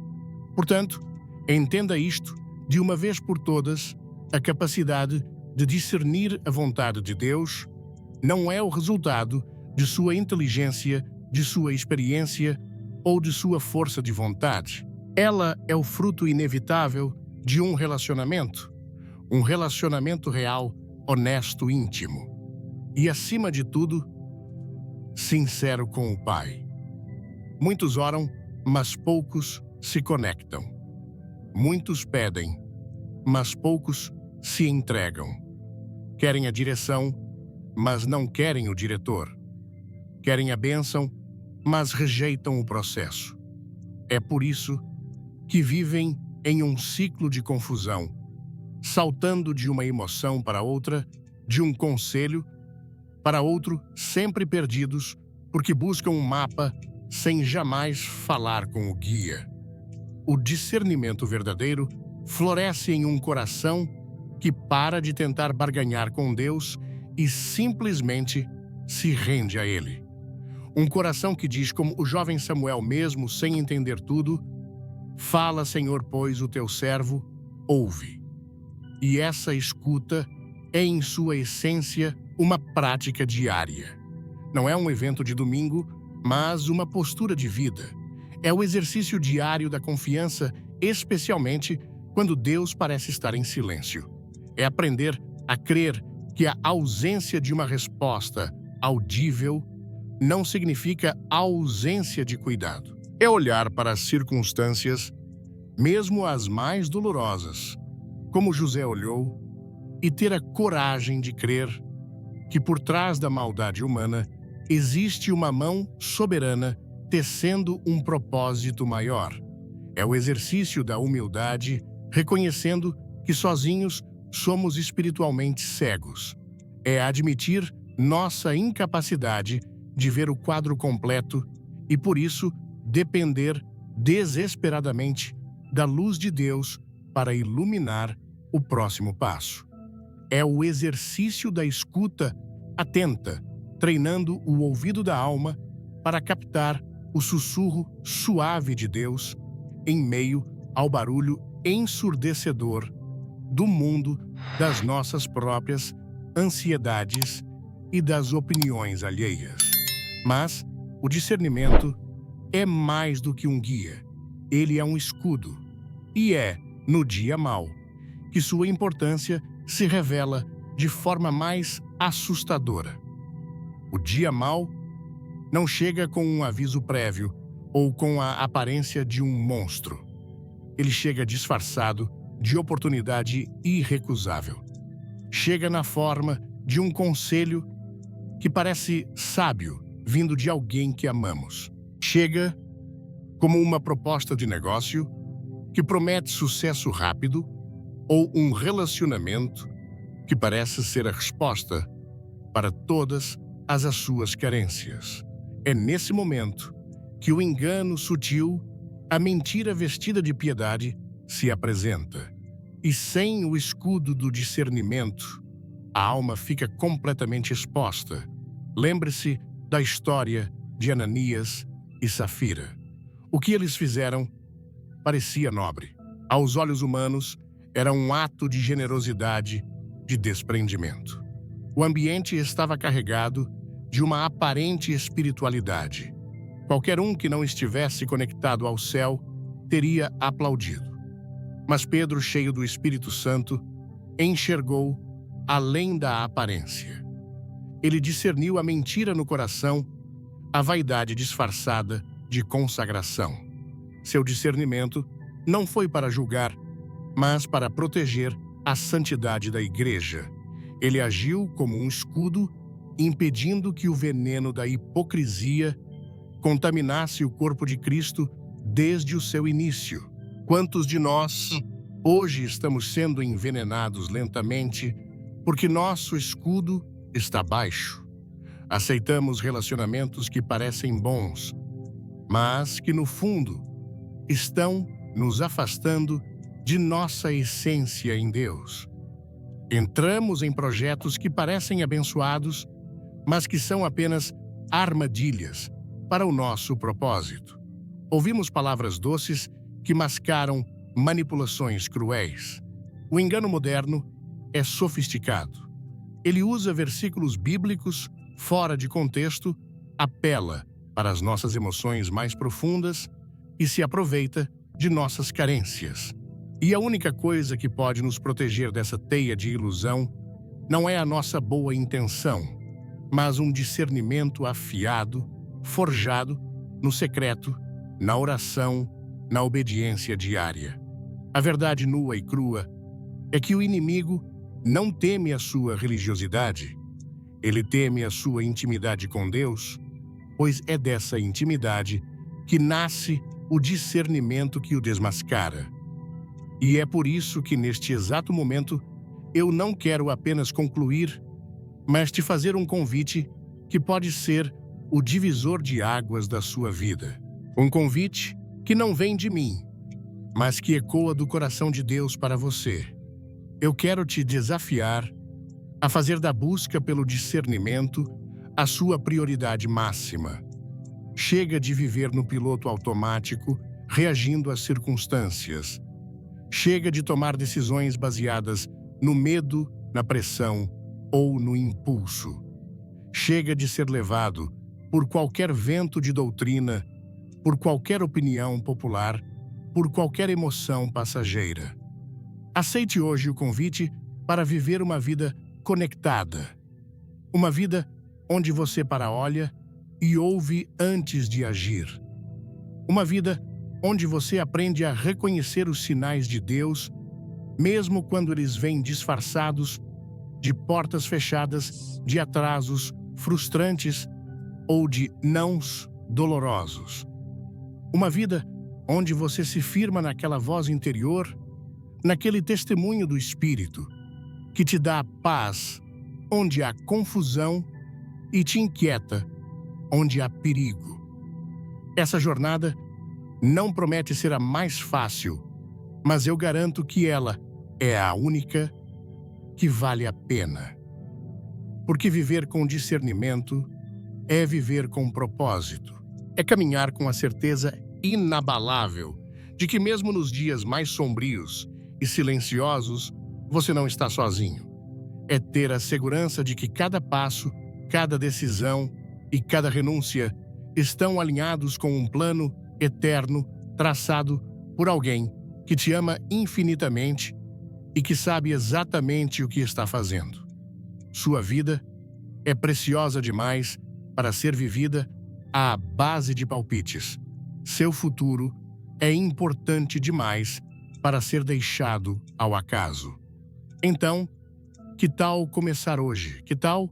[SPEAKER 1] Portanto, entenda isto de uma vez por todas: a capacidade de discernir a vontade de Deus não é o resultado de sua inteligência, de sua experiência ou de sua força de vontade. Ela é o fruto inevitável de um relacionamento real, honesto, íntimo. E, acima de tudo, sincero com o Pai. Muitos oram, mas poucos se conectam. Muitos pedem, mas poucos se entregam. Querem a direção, mas não querem o diretor. Querem a bênção, mas rejeitam o processo. É por isso que vivem em um ciclo de confusão, saltando de uma emoção para outra, de um conselho para outro, sempre perdidos, porque buscam um mapa sem jamais falar com o guia. O discernimento verdadeiro floresce em um coração que para de tentar barganhar com Deus e simplesmente se rende a Ele. Um coração que diz, como o jovem Samuel, mesmo sem entender tudo: "Fala, Senhor, pois o teu servo ouve." E essa escuta é, em sua essência, uma prática diária. Não é um evento de domingo, mas uma postura de vida. É o exercício diário da confiança, especialmente quando Deus parece estar em silêncio. É aprender a crer que a ausência de uma resposta audível não significa ausência de cuidado. É olhar para as circunstâncias, mesmo as mais dolorosas, como José olhou, e ter a coragem de crer que por trás da maldade humana existe uma mão soberana tecendo um propósito maior. É o exercício da humildade, reconhecendo que sozinhos somos espiritualmente cegos. É admitir nossa incapacidade de ver o quadro completo e, por isso, depender desesperadamente da luz de Deus para iluminar o próximo passo. É o exercício da escuta atenta, treinando o ouvido da alma para captar o sussurro suave de Deus em meio ao barulho ensurdecedor do mundo, das nossas próprias ansiedades e das opiniões alheias. Mas o discernimento é mais do que um guia. Ele é um escudo. E é, no dia mau, que sua importância se revela de forma mais assustadora. O dia mau não chega com um aviso prévio ou com a aparência de um monstro. Ele chega disfarçado de oportunidade irrecusável. Chega na forma de um conselho que parece sábio, vindo de alguém que amamos. Chega como uma proposta de negócio que promete sucesso rápido ou um relacionamento que parece ser a resposta para todas as suas carências. É nesse momento que o engano sutil, a mentira vestida de piedade, se apresenta. E sem o escudo do discernimento, a alma fica completamente exposta. Lembre-se da história de Ananias e Safira. O que eles fizeram parecia nobre. Aos olhos humanos, era um ato de generosidade, de desprendimento. O ambiente estava carregado de uma aparente espiritualidade. Qualquer um que não estivesse conectado ao céu teria aplaudido. Mas Pedro, cheio do Espírito Santo, enxergou além da aparência. Ele discerniu a mentira no coração, a vaidade disfarçada de consagração. Seu discernimento não foi para julgar, mas para proteger a santidade da igreja. Ele agiu como um escudo, impedindo que o veneno da hipocrisia contaminasse o corpo de Cristo desde o seu início. Quantos de nós hoje estamos sendo envenenados lentamente porque nosso escudo está baixo? Aceitamos relacionamentos que parecem bons, mas que no fundo estão nos afastando de nossa essência em Deus. Entramos em projetos que parecem abençoados, mas que são apenas armadilhas para o nosso propósito. Ouvimos palavras doces que mascaram manipulações cruéis. O engano moderno é sofisticado. Ele usa versículos bíblicos fora de contexto, apela para as nossas emoções mais profundas e se aproveita de nossas carências. E a única coisa que pode nos proteger dessa teia de ilusão não é a nossa boa intenção, mas um discernimento afiado, forjado no secreto, na oração, na obediência diária. A verdade nua e crua é que o inimigo não teme a sua religiosidade, ele teme a sua intimidade com Deus, pois é dessa intimidade que nasce o discernimento que o desmascara. E é por isso que, neste exato momento, eu não quero apenas concluir, mas te fazer um convite que pode ser o divisor de águas da sua vida. Um convite que não vem de mim, mas que ecoa do coração de Deus para você. Eu quero te desafiar a fazer da busca pelo discernimento a sua prioridade máxima. Chega de viver no piloto automático, reagindo às circunstâncias. Chega de tomar decisões baseadas no medo, na pressão ou no impulso. Chega de ser levado por qualquer vento de doutrina, por qualquer opinião popular, por qualquer emoção passageira. Aceite hoje o convite para viver uma vida conectada. Uma vida onde você olha e ouve antes de agir. Uma vida onde você aprende a reconhecer os sinais de Deus, mesmo quando eles vêm disfarçados de portas fechadas, de atrasos frustrantes ou de nãos dolorosos. Uma vida onde você se firma naquela voz interior, naquele testemunho do Espírito, que te dá paz onde há confusão e te inquieta onde há perigo. Essa jornada não promete ser a mais fácil, mas eu garanto que ela é a única que vale a pena. Porque viver com discernimento é viver com propósito, é caminhar com a certeza inabalável de que mesmo nos dias mais sombrios e silenciosos, você não está sozinho. É ter a segurança de que cada passo, cada decisão e cada renúncia estão alinhados com um plano eterno traçado por alguém que te ama infinitamente e que sabe exatamente o que está fazendo. Sua vida é preciosa demais para ser vivida à base de palpites. Seu futuro é importante demais para ser deixado ao acaso. Então, que tal começar hoje? Que tal,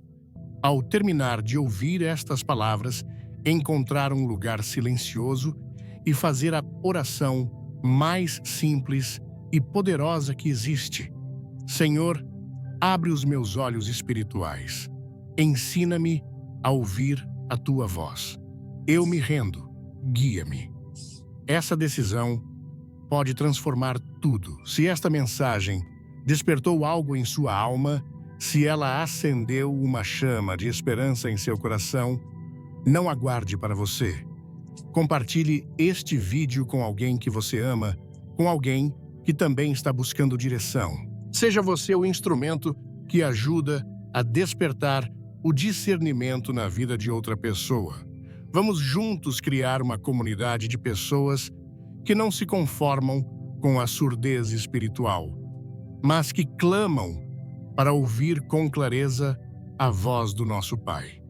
[SPEAKER 1] ao terminar de ouvir estas palavras, encontrar um lugar silencioso e fazer a oração mais simples e poderosa que existe? Senhor, abre os meus olhos espirituais. Ensina-me a ouvir a tua voz. Eu me rendo. Guia-me. Essa decisão pode transformar tudo. Se esta mensagem despertou algo em sua alma, se ela acendeu uma chama de esperança em seu coração, não aguarde para você. Compartilhe este vídeo com alguém que você ama, com alguém que também está buscando direção. Seja você o instrumento que ajuda a despertar o discernimento na vida de outra pessoa. Vamos juntos criar uma comunidade de pessoas que não se conformam com a surdez espiritual, mas que clamam para ouvir com clareza a voz do nosso Pai.